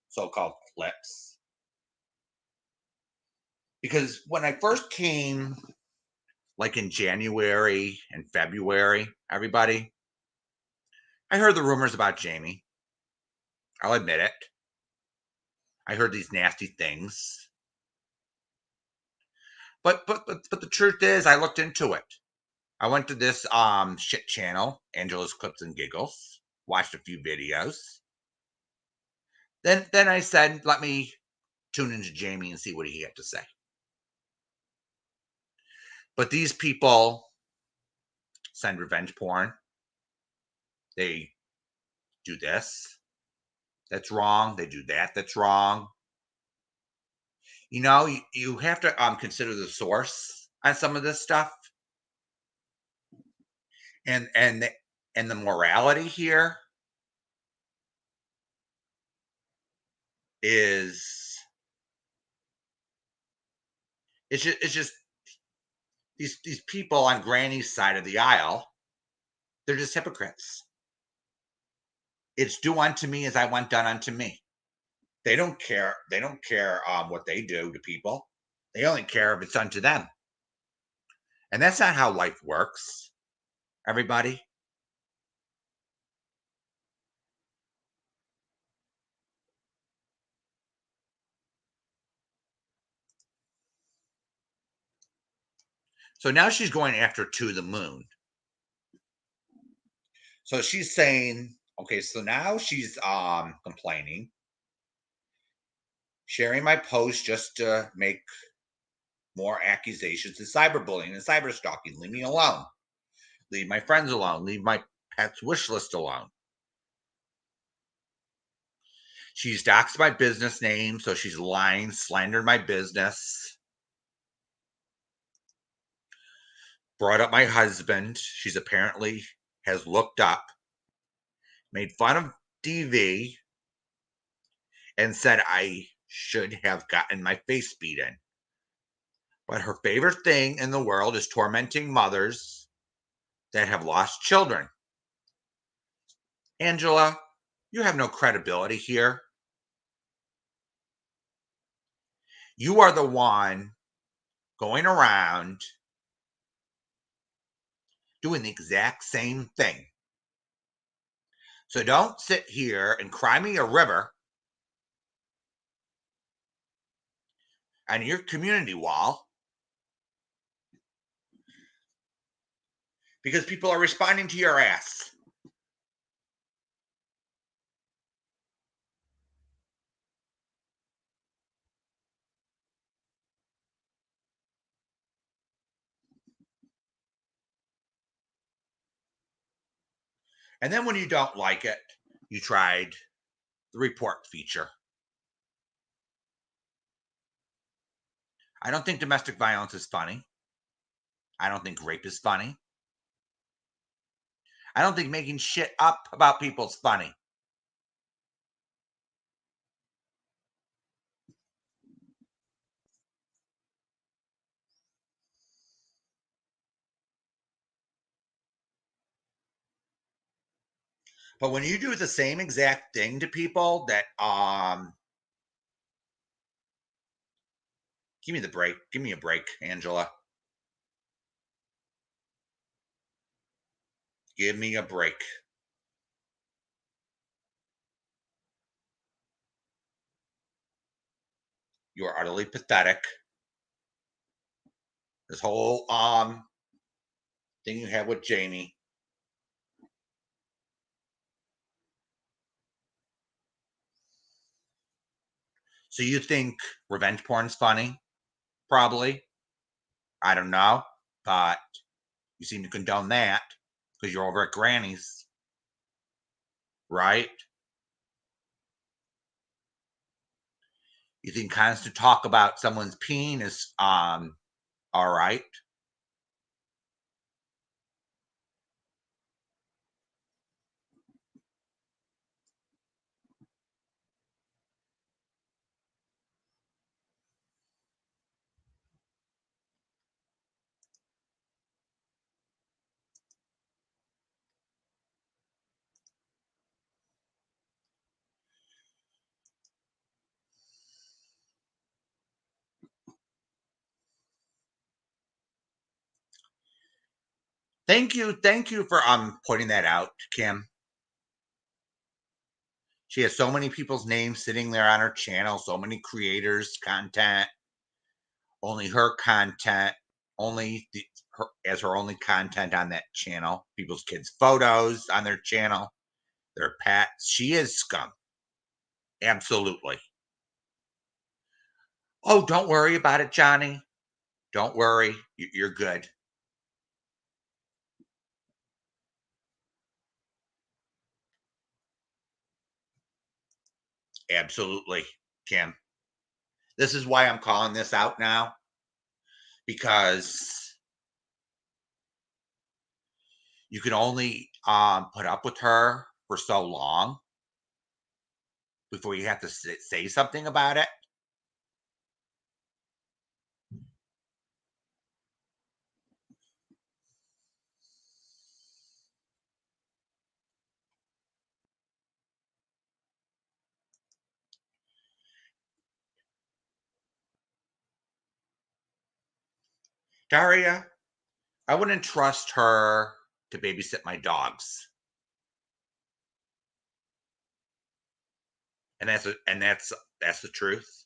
so-called clips. Because when I first came, like in January and February, everybody, I heard the rumors about Jamie. I'll admit it. I heard these nasty things. But the truth is I looked into it. I went to this shit channel, Angela's Clips and Giggles, watched a few videos. Then I said, let me tune into Jamie and see what he had to say. But these people send revenge porn. They do this. That's wrong. They do that. That's wrong. You know, you have to consider the source on some of this stuff, and the morality here is it's just these people on Granny's side of the aisle, they're just hypocrites. It's do unto me as I want done unto me. They don't care. They don't care what they do to people. They only care if it's unto them. And that's not how life works, everybody. So now she's going after To the Moon. So she's saying, okay, so now she's complaining, sharing my post just to make more accusations of cyberbullying and cyber stalking. Leave me alone. Leave my friends alone. Leave my pet's wish list alone. She's doxed my business name, so she's lying, slandered my business. Brought up my husband. She's apparently has looked up, made fun of DV, and said I should have gotten my face beaten. But her favorite thing in the world is tormenting mothers that have lost children. Angela, you have no credibility here. You are the one going around doing the exact same thing. So don't sit here and cry me a river on your community wall because people are responding to your ass. And then when you don't like it, you tried the report feature. I don't think domestic violence is funny. I don't think rape is funny. I don't think making shit up about people is funny. But when you do the same exact thing to people that give me the break. Give me a break, Angela. Give me a break. You are utterly pathetic. This whole thing you have with Jamie. So you think revenge porn's funny? Probably. I don't know. But you seem to condone that because you're over at Granny's. Right? You think constant talk about someone's peen is all right? Thank you for pointing that out, Kim. She has so many people's names sitting there on her channel, so many creators, content, only her content, only her as her only content on that channel. People's kids' photos on their channel, their pets. She is scum. Absolutely. Oh, don't worry about it, Johnny. Don't worry. You're good. Absolutely, Kim. This is why I'm calling this out now because you can only put up with her for so long before you have to say something about it. Daria, I wouldn't trust her to babysit my dogs. And that's the truth.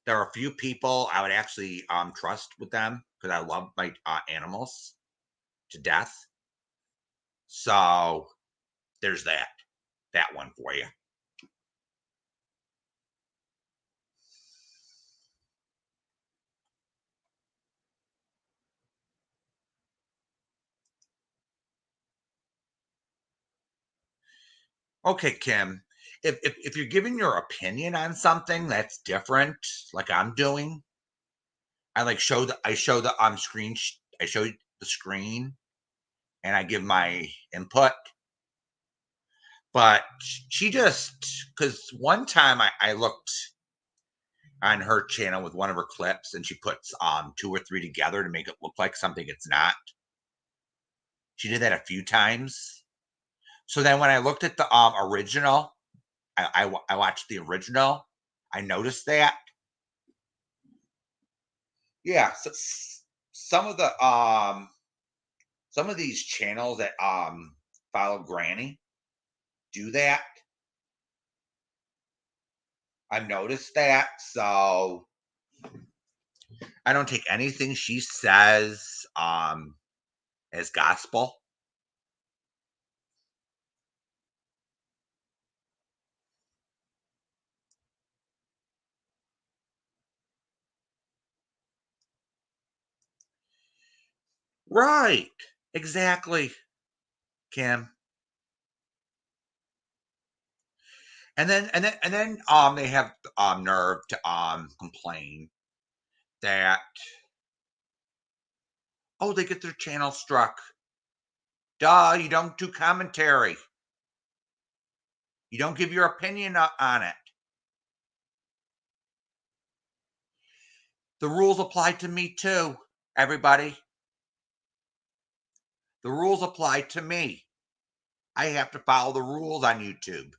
There are a few people I would actually trust with them because I love my animals to death. So there's that one for you. Okay, Kim. If you're giving your opinion on something that's different, like I'm doing, I show the screen I show the screen and I give my input. But she just because one time I looked on her channel with one of her clips and she puts two or three together to make it look like something it's not. She did that a few times. So then when I looked at the original, I watched the original. I noticed that. Yeah, so some of the some of these channels that follow Granny do that. I've noticed that. So I don't take anything she says as gospel. Right. Exactly, Kim. And then they have nerve to complain that, oh, they get their channel struck. Duh, you don't do commentary. You don't give your opinion on it. The rules apply to me too, everybody. The rules apply to me. I have to follow the rules on YouTube.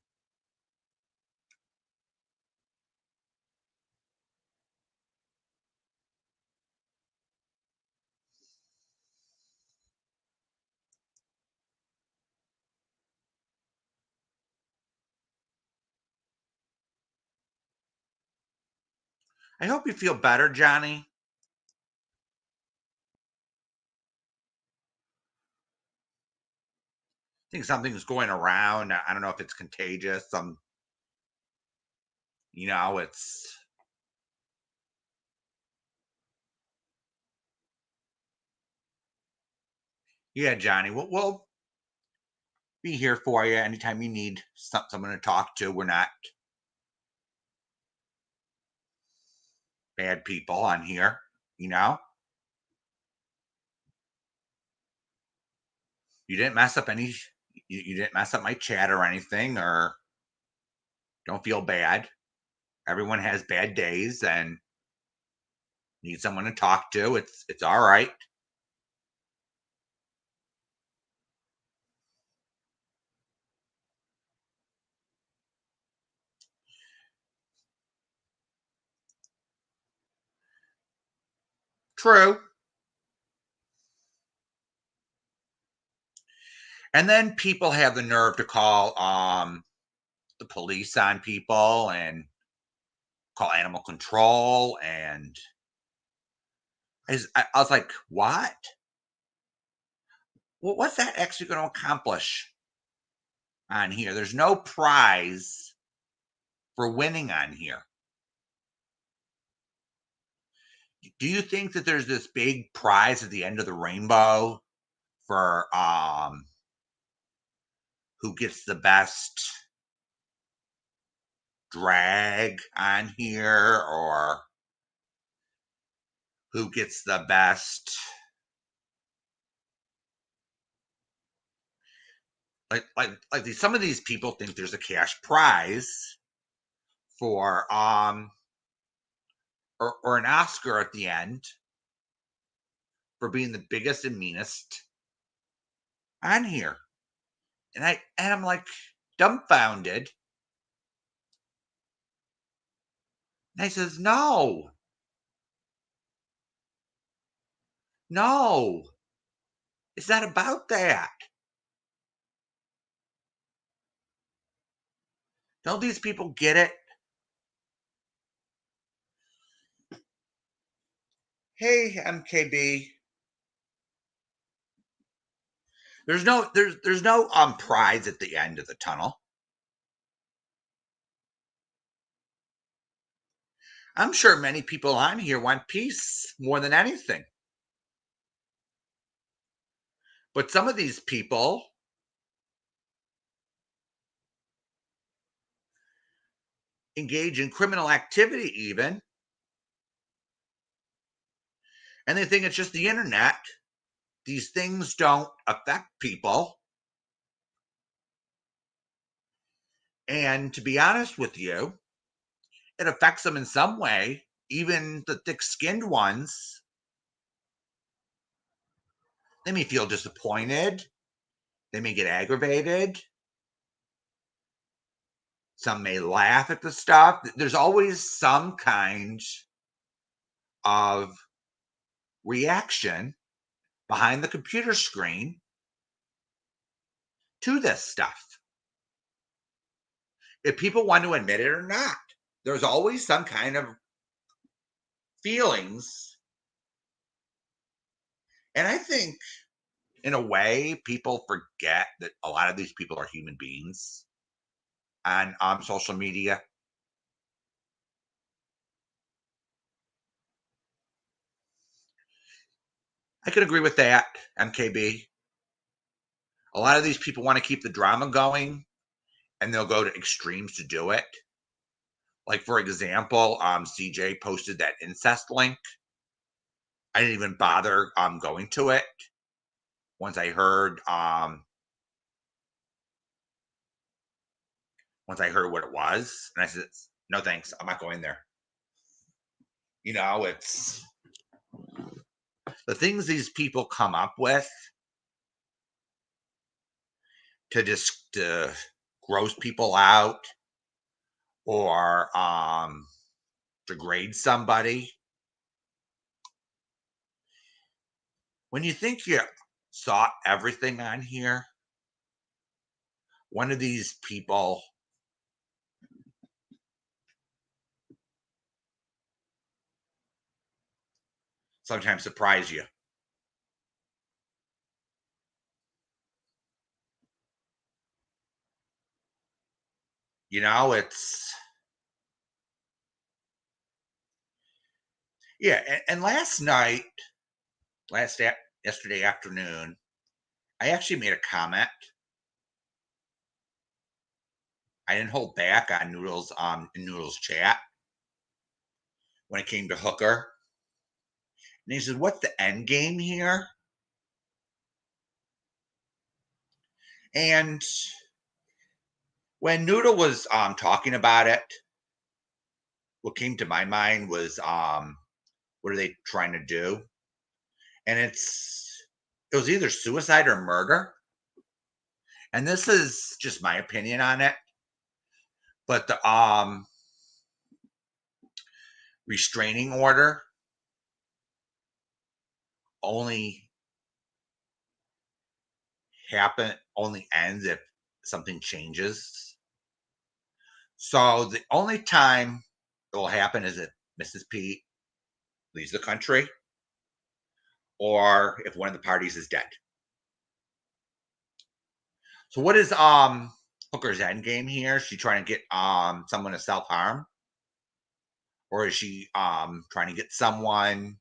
I hope you feel better, Johnny. I think something's going around. I don't know if it's contagious. It's yeah, Johnny. We'll be here for you anytime you need someone to talk to. We're not bad people on here, you know. You didn't mess up any. You didn't mess up my chat or anything, or don't feel bad. Everyone has bad days and need someone to talk to. It's all right. True. And then people have the nerve to call the police on people and call animal control, and I was like, what? What's that actually going to accomplish on here? There's no prize for winning on here. Do you think that there's this big prize at the end of the rainbow for who gets the best drag on here, or who gets the best, some of these people think there's a cash prize for or an Oscar at the end for being the biggest and meanest on here. And I'm like dumbfounded. And I says, no, no, it's not about that. Don't these people get it? Hey, MKB. There's no prize at the end of the tunnel. I'm sure many people on here want peace more than anything. But some of these people engage in criminal activity even, and they think it's just the internet. These things don't affect people. And to be honest with you, it affects them in some way. Even the thick-skinned ones, they may feel disappointed. They may get aggravated. Some may laugh at the stuff. There's always some kind of reaction behind the computer screen to this stuff. If people want to admit it or not, there's always some kind of feelings. And I think, in a way, people forget that a lot of these people are human beings on social media. I can agree with that, MKB. A lot of these people want to keep the drama going, and they'll go to extremes to do it. Like, for example, CJ posted that incest link. I didn't even bother going to it once I heard what it was, and I said, no thanks, I'm not going there. It's the things these people come up with to just gross people out or degrade somebody. When you think you saw everything on here, one of these people sometimes surprise you. It's yeah. And yesterday afternoon, I actually made a comment. I didn't hold back on Noodles chat when it came to Hooker. And he said, "What's the end game here?" And when Noodle was talking about it, what came to my mind was what are they trying to do? And it was either suicide or murder. And this is just my opinion on it. But the restraining order only ends if something changes. So the only time it will happen is if Mrs. P leaves the country or if one of the parties is dead. So what is Hooker's end game here? Is she trying to get someone to self-harm? Or is she trying to get someone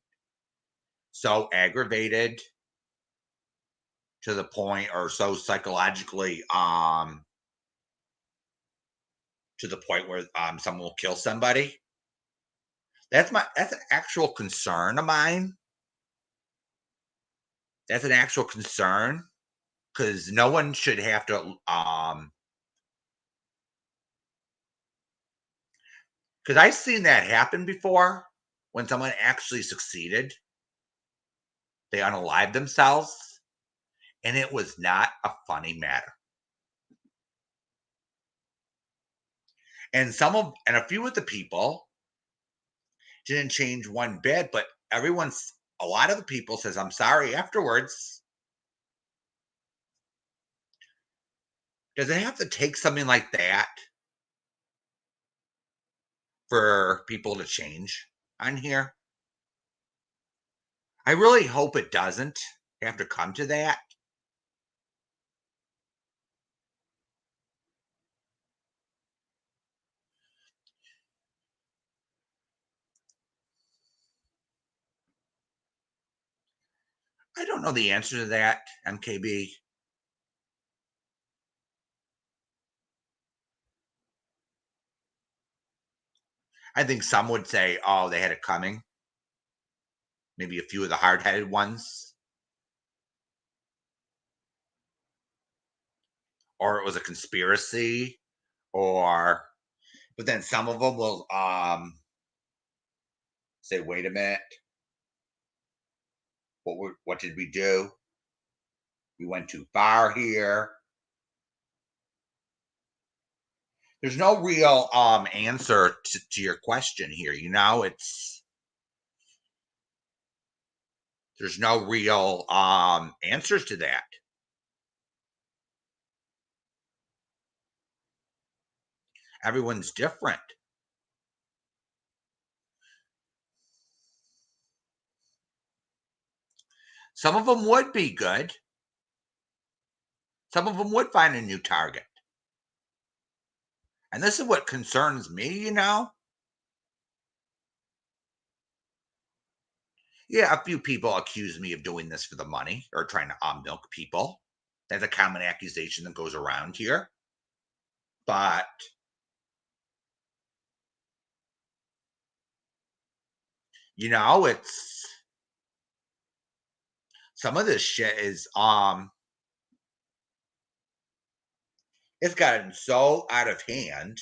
so aggravated to the point, or so psychologically to the point where someone will kill somebody? That's an actual concern of mine. That's an actual concern because no one should have to because I've seen that happen before when someone actually succeeded. They unalived themselves, and it was not a funny matter. And a few of the people didn't change one bit, but a lot of the people says, "I'm sorry" afterwards. Does it have to take something like that for people to change on here? I really hope it doesn't have to come to that. I don't know the answer to that, MKB. I think some would say, oh, they had it coming. Maybe a few of the hard-headed ones. Or it was a conspiracy. But then some of them will say, wait a minute. What did we do? We went too far here. There's no real answer to your question here. There's no real answers to that. Everyone's different. Some of them would be good. Some of them would find a new target. And this is what concerns me, Yeah, a few people accuse me of doing this for the money or trying to milk people. That's a common accusation that goes around here. But it's some of this shit is it's gotten so out of hand.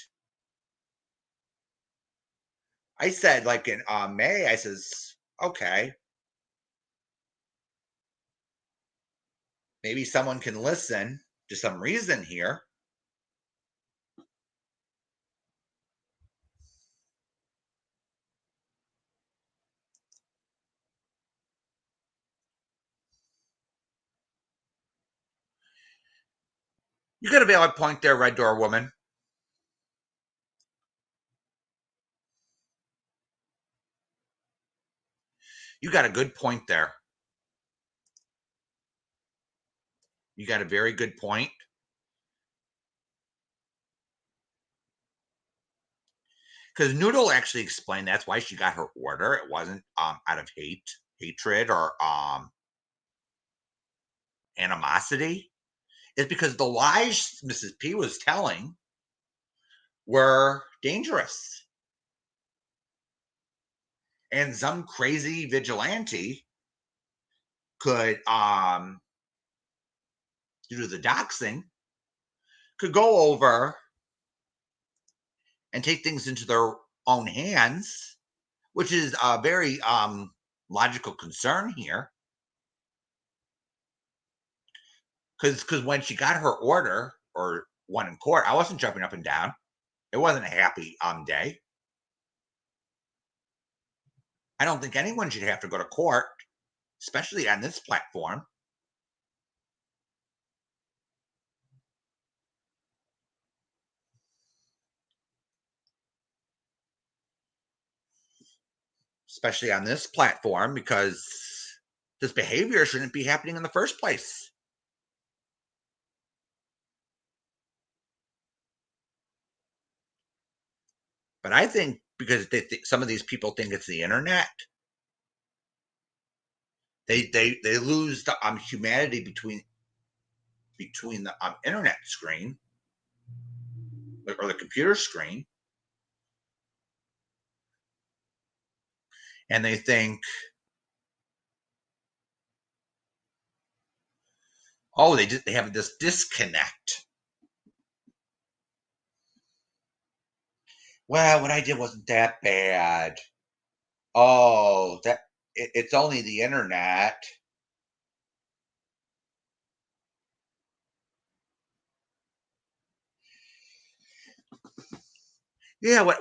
I said, like, in May, I says, okay, maybe someone can listen to some reason here. You got a valid point there, Red Door Woman. You got a good point there. You got a very good point. Because Noodle actually explained that's why she got her order. It wasn't out of hatred, or animosity. It's because the lies Mrs. P was telling were dangerous. And some crazy vigilante could, due to the doxing, could go over and take things into their own hands, which is a very logical concern here. Because when she got her order or won in court, I wasn't jumping up and down. It wasn't a happy day. I don't think anyone should have to go to court, especially on this platform. Especially on this platform, because this behavior shouldn't be happening in the first place. But I think because some of these people think it's the internet, they lose the humanity between the internet screen or the computer screen, and they think, oh, they have this disconnect. Well, what I did wasn't that bad. Oh, it's only the internet. Yeah, what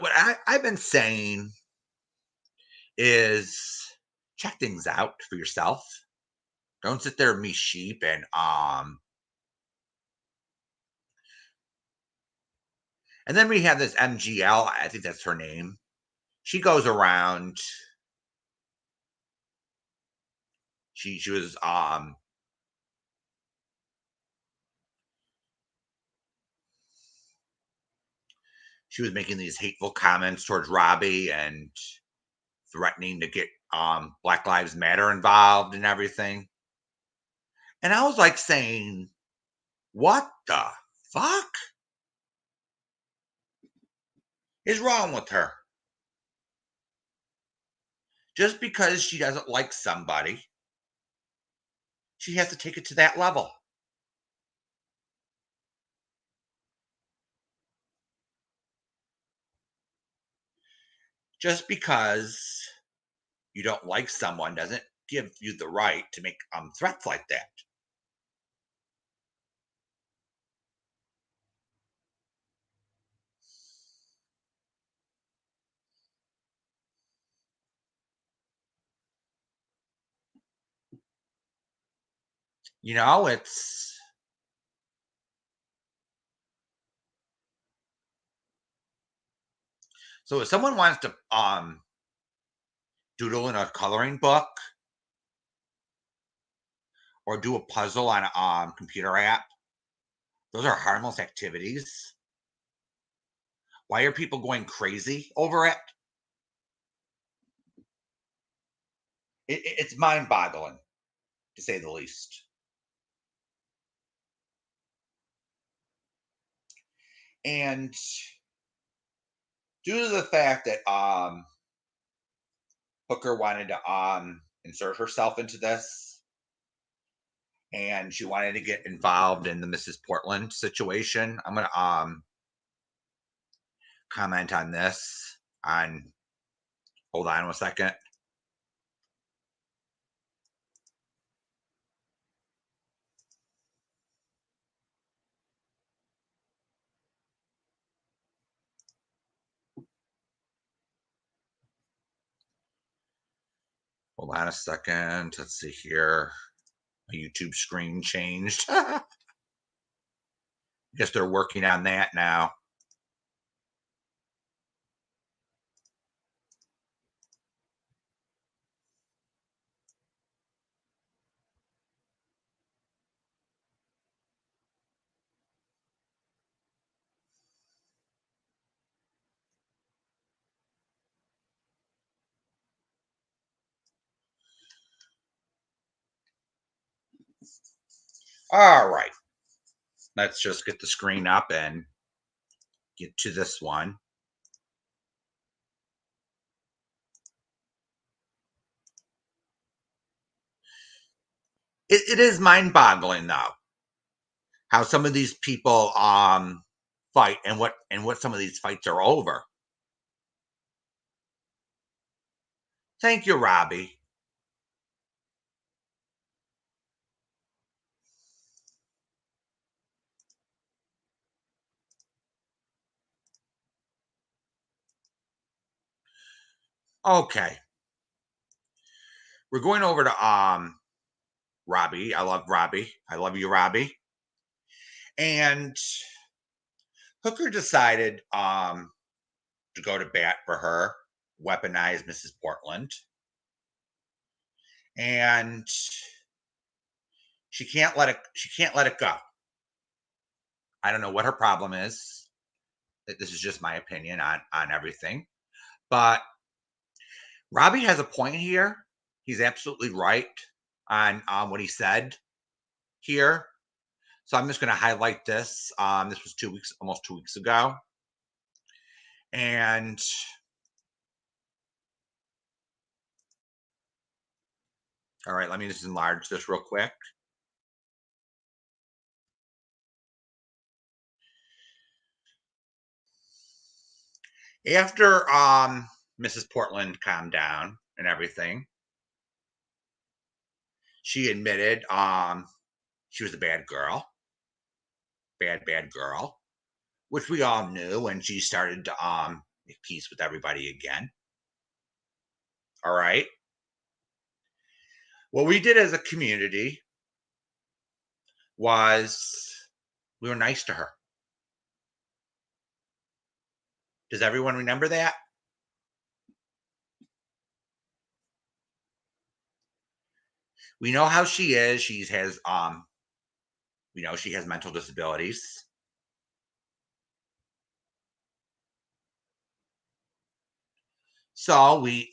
I've been saying is check things out for yourself. Don't sit there and be sheep and then we have this MGL, I think that's her name. She goes around. She was she was making these hateful comments towards Robbie and threatening to get Black Lives Matter involved and everything. And I was like saying, what the fuck is wrong with her? Just because she doesn't like somebody, she has to take it to that level. Just because you don't like someone doesn't give you the right to make threats like that. It's so if someone wants to doodle in a coloring book or do a puzzle on a computer app, those are harmless activities. Why are people going crazy over it? It's mind-boggling, to say the least. And due to the fact that Hooker wanted to insert herself into this, and she wanted to get involved in the Mrs. Portland situation, I'm gonna comment on this. Hold on a second. Hold on a second. Let's see here. My YouTube screen changed. Guess they're working on that now. All right. Let's just get the screen up and get to this one. It is mind-boggling, though, how some of these people fight and what some of these fights are over. Thank you, Robbie. Okay. We're going over to Robbie. I love Robbie. I love you, Robbie. And Hooker decided to go to bat for her, weaponize Mrs. Portland. And she can't let it go. I don't know what her problem is. This is just my opinion on everything. But Robbie has a point here. He's absolutely right on what he said here. So I'm just going to highlight this. This was almost 2 weeks ago. And all right, let me just enlarge this real quick. After Mrs. Portland calmed down and everything, she admitted she was a bad girl. Bad girl, which we all knew when she started to make peace with everybody again. All right. What we did as a community was we were nice to her. Does everyone remember that? We know how she is. She has she has mental disabilities. So we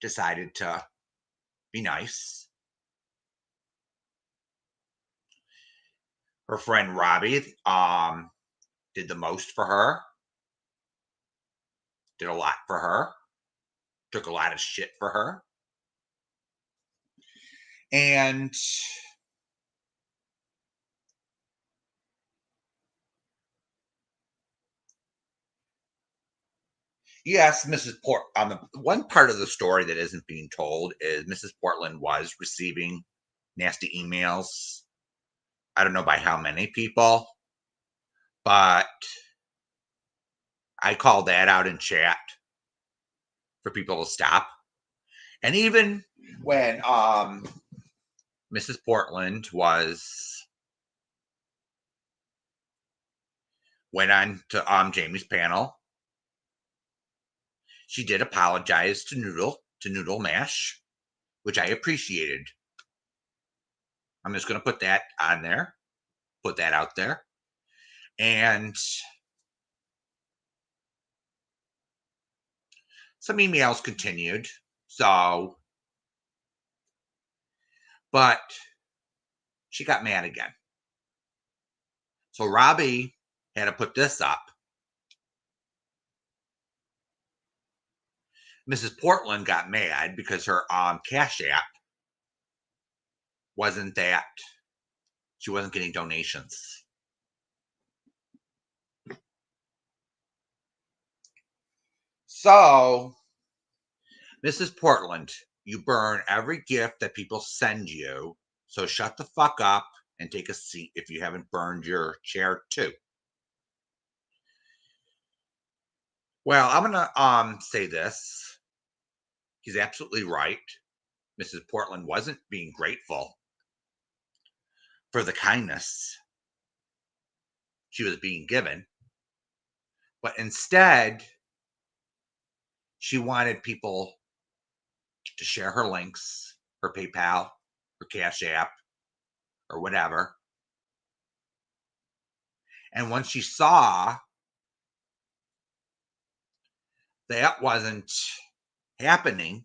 decided to be nice. Her friend Robbie did the most for her. Did a lot for her. Took a lot of shit for her. And yes, Mrs. Port. The one part of the story that isn't being told is Mrs. Portland was receiving nasty emails. I don't know by how many people, but I called that out in chat for people to stop. And even when Mrs. Portland went on to Jamie's panel, she did apologize to Noodle Mash, which I appreciated. I'm just going to put that on there, put that out there. And some emails continued. So, but she got mad again. So Robbie had to put this up. Mrs. Portland got mad because her Cash App wasn't that. She wasn't getting donations. So, Mrs. Portland, you burn every gift that people send you. So shut the fuck up and take a seat if you haven't burned your chair too. Well, I'm gonna say this. He's absolutely right. Mrs. Portland wasn't being grateful for the kindness she was being given, but instead she wanted people to share her links, her PayPal, her Cash App, or whatever. And once she saw that wasn't happening,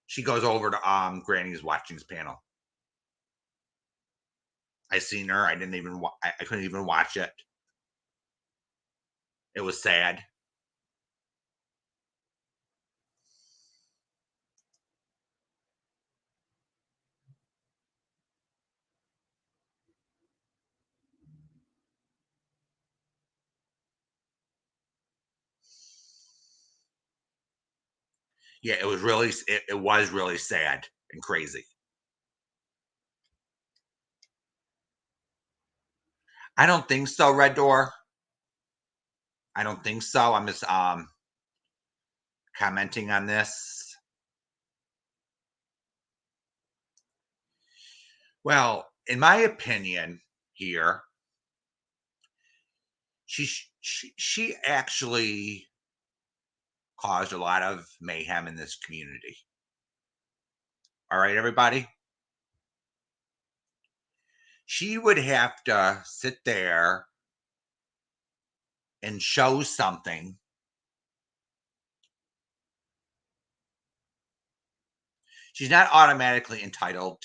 she goes over to Granny's Watchings panel. I seen her. I didn't even. I couldn't even watch it. It was sad. Yeah, it was really. It was really sad and crazy. I don't think so, Red Door. I don't think so. I'm just commenting on this. Well, in my opinion, here, she actually caused a lot of mayhem in this community. All right, everybody. She would have to sit there and show something. She's not automatically entitled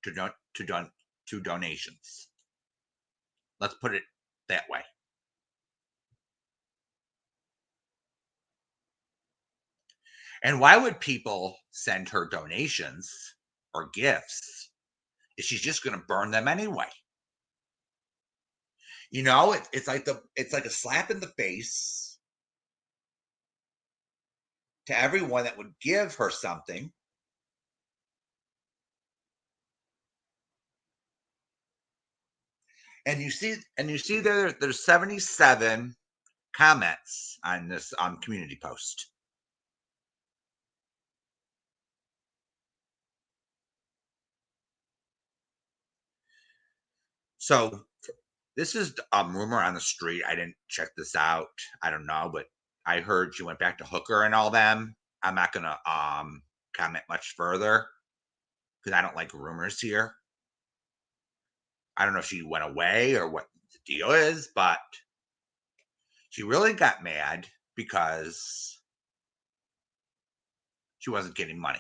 to donations. Let's put it that way. And why would people send her donations or gifts if she's just going to burn them anyway? You know, it's like a slap in the face to everyone that would give her something. And you see there's 77 comments on this community post. So this is a rumor on the street. I didn't check this out. I don't know, but I heard she went back to Hooker and all them. I'm not gonna comment much further because I don't like rumors here. I don't know if she went away or what the deal is, but she really got mad because she wasn't getting money.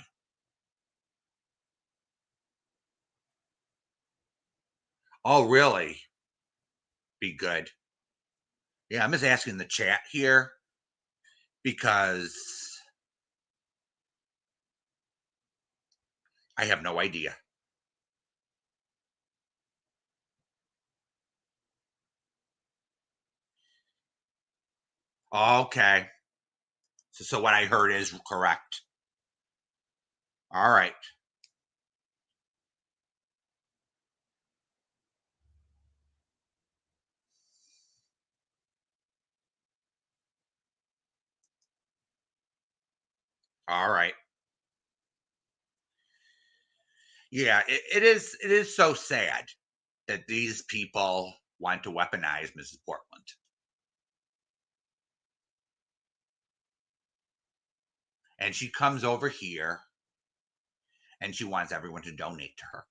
Oh, really? Be good. Yeah, I'm just asking the chat here because I have no idea. Okay. So what I heard is correct. All right. All right. Yeah, it is so sad that these people want to weaponize Mrs. Portland. And she comes over here and she wants everyone to donate to her.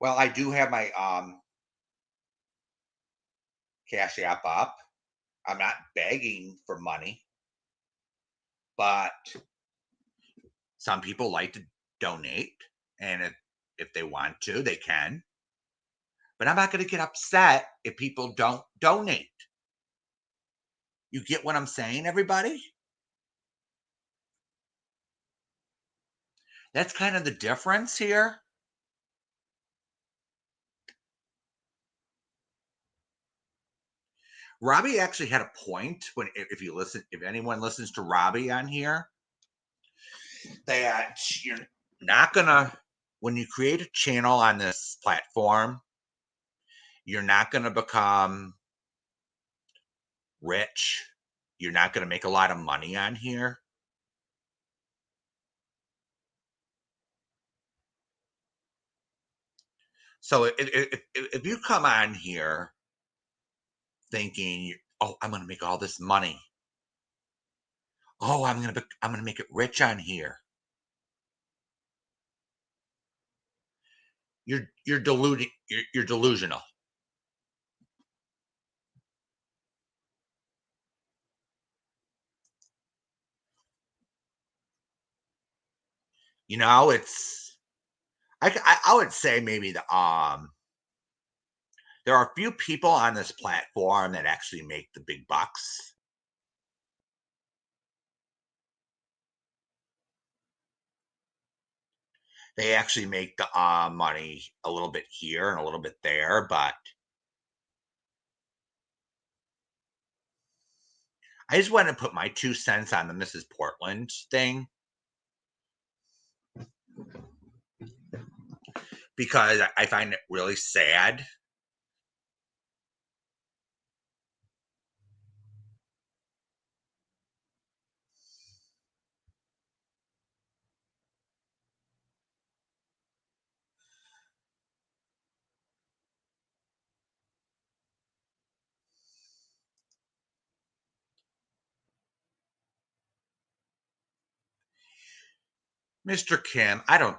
Well, I do have my Cash App up. I'm not begging for money. but some people like to donate, and if they want to, they can. But I'm not going to get upset if people don't donate. You get what I'm saying, everybody? That's kind of the difference here. Robbie actually had a point when, if anyone listens to Robbie on here, that you're not gonna, when you create a channel on this platform, you're not gonna become rich. You're not gonna make a lot of money on here. So if you come on here thinking, oh, I'm gonna make all this money. Oh, I'm gonna make it rich on here. You're deluding. You're delusional. You know, it's I would say maybe there are a few people on this platform that actually make the big bucks. They actually make the money a little bit here and a little bit there, but I just want to put my 2 cents on the Mrs. Portland thing because I find it really sad. Mr. Kim, I don't,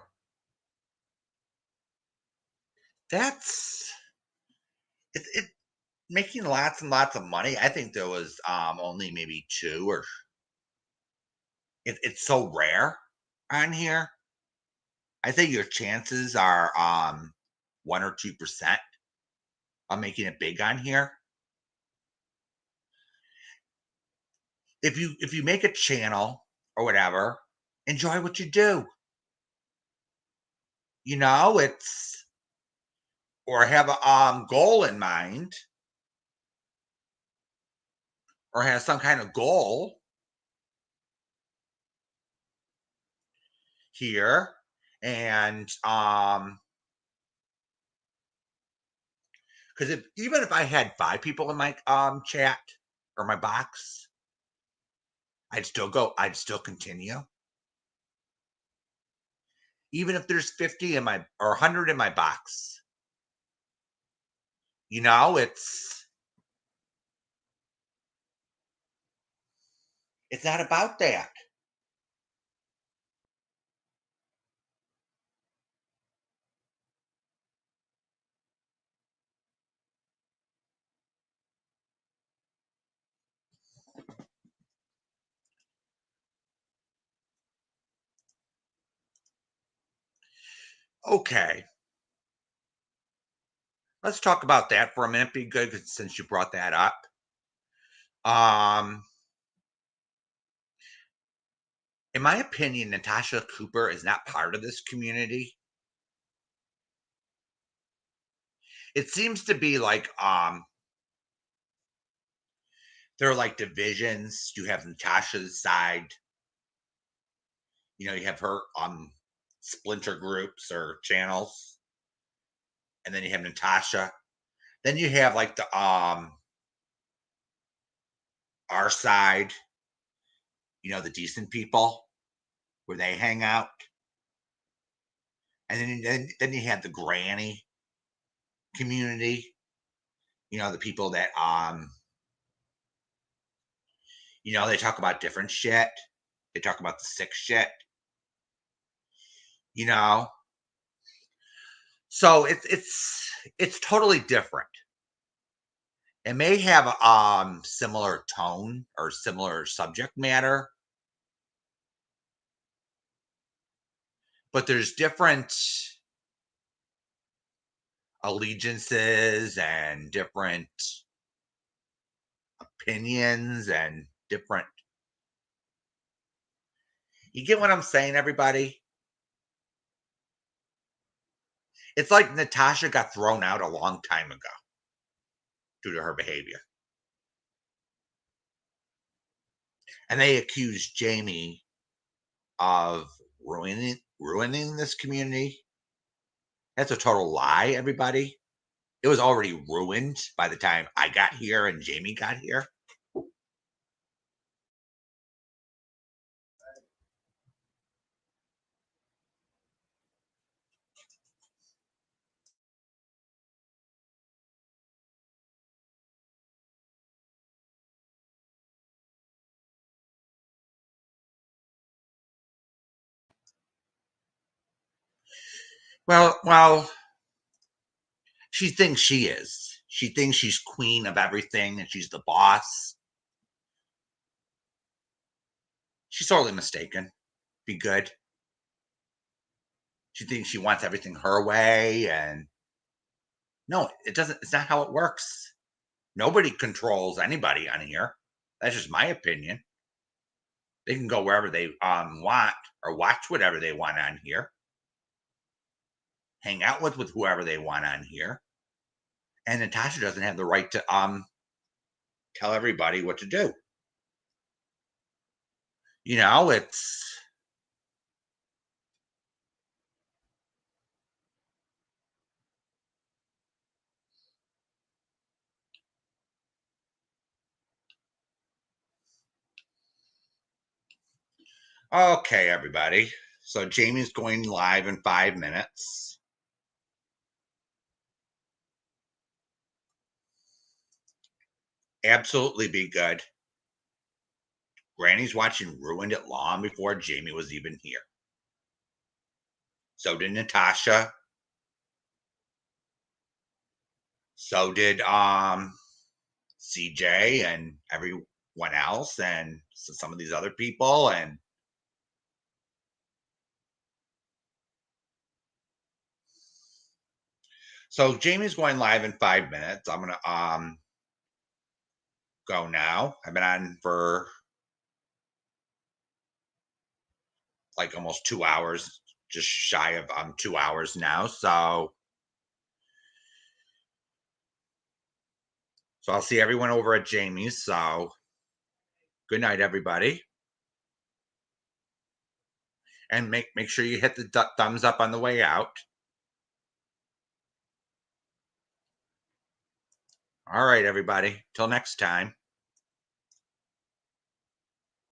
that's, it making lots and lots of money. I think there was only maybe two, or it's so rare on here. I think your chances are 1 or 2% of making it big on here. If you make a channel or whatever, enjoy what you do. You know, it's, or have a goal in mind, or have some kind of goal here. And because even if I had 5 people in my chat or my box, I'd still continue. Even if there's 50 in my, or 100 in my box. You know, it's not about that. Okay. Let's talk about that for a minute. Be good since you brought that up. In my opinion, Natasha Cooper is not part of this community. It seems to be like there are like divisions. You have Natasha's side. You know, you have her splinter groups or channels, and then you have Natasha. Then you have like the our side. You know, the decent people where they hang out, and then you have the granny community. You know, the people that you know, they talk about different shit. They talk about the sick shit. You know, so it's totally different. It may have similar tone or similar subject matter, But there's different allegiances and different opinions and different. You get what I'm saying, everybody? It's like Natasha got thrown out a long time ago due to her behavior. And they accused Jamie of ruining this community. That's a total lie, everybody. It was already ruined by the time I got here and Jamie got here. Well, she thinks she is. She thinks she's queen of everything and she's the boss. She's sorely mistaken. Be good. She thinks she wants everything her way, and no, it doesn't. It's not how it works. Nobody controls anybody on here. That's just my opinion. They can go wherever they want or watch whatever they want on here. Hang out with whoever they want on here. And Natasha doesn't have the right to tell everybody what to do. You know, it's okay, everybody. So Jamie's going live in 5 minutes. Absolutely be good. Granny's watching ruined it long before Jamie was even here. So did Natasha. So did CJ and everyone else and some of these other people. And so Jamie's going live in 5 minutes. I'm gonna go now. I've been on for like almost 2 hours, just shy of 2 hours now. So I'll see everyone over at Jamie's. So good night, everybody. And make sure you hit the thumbs up on the way out. All right, everybody. Till next time.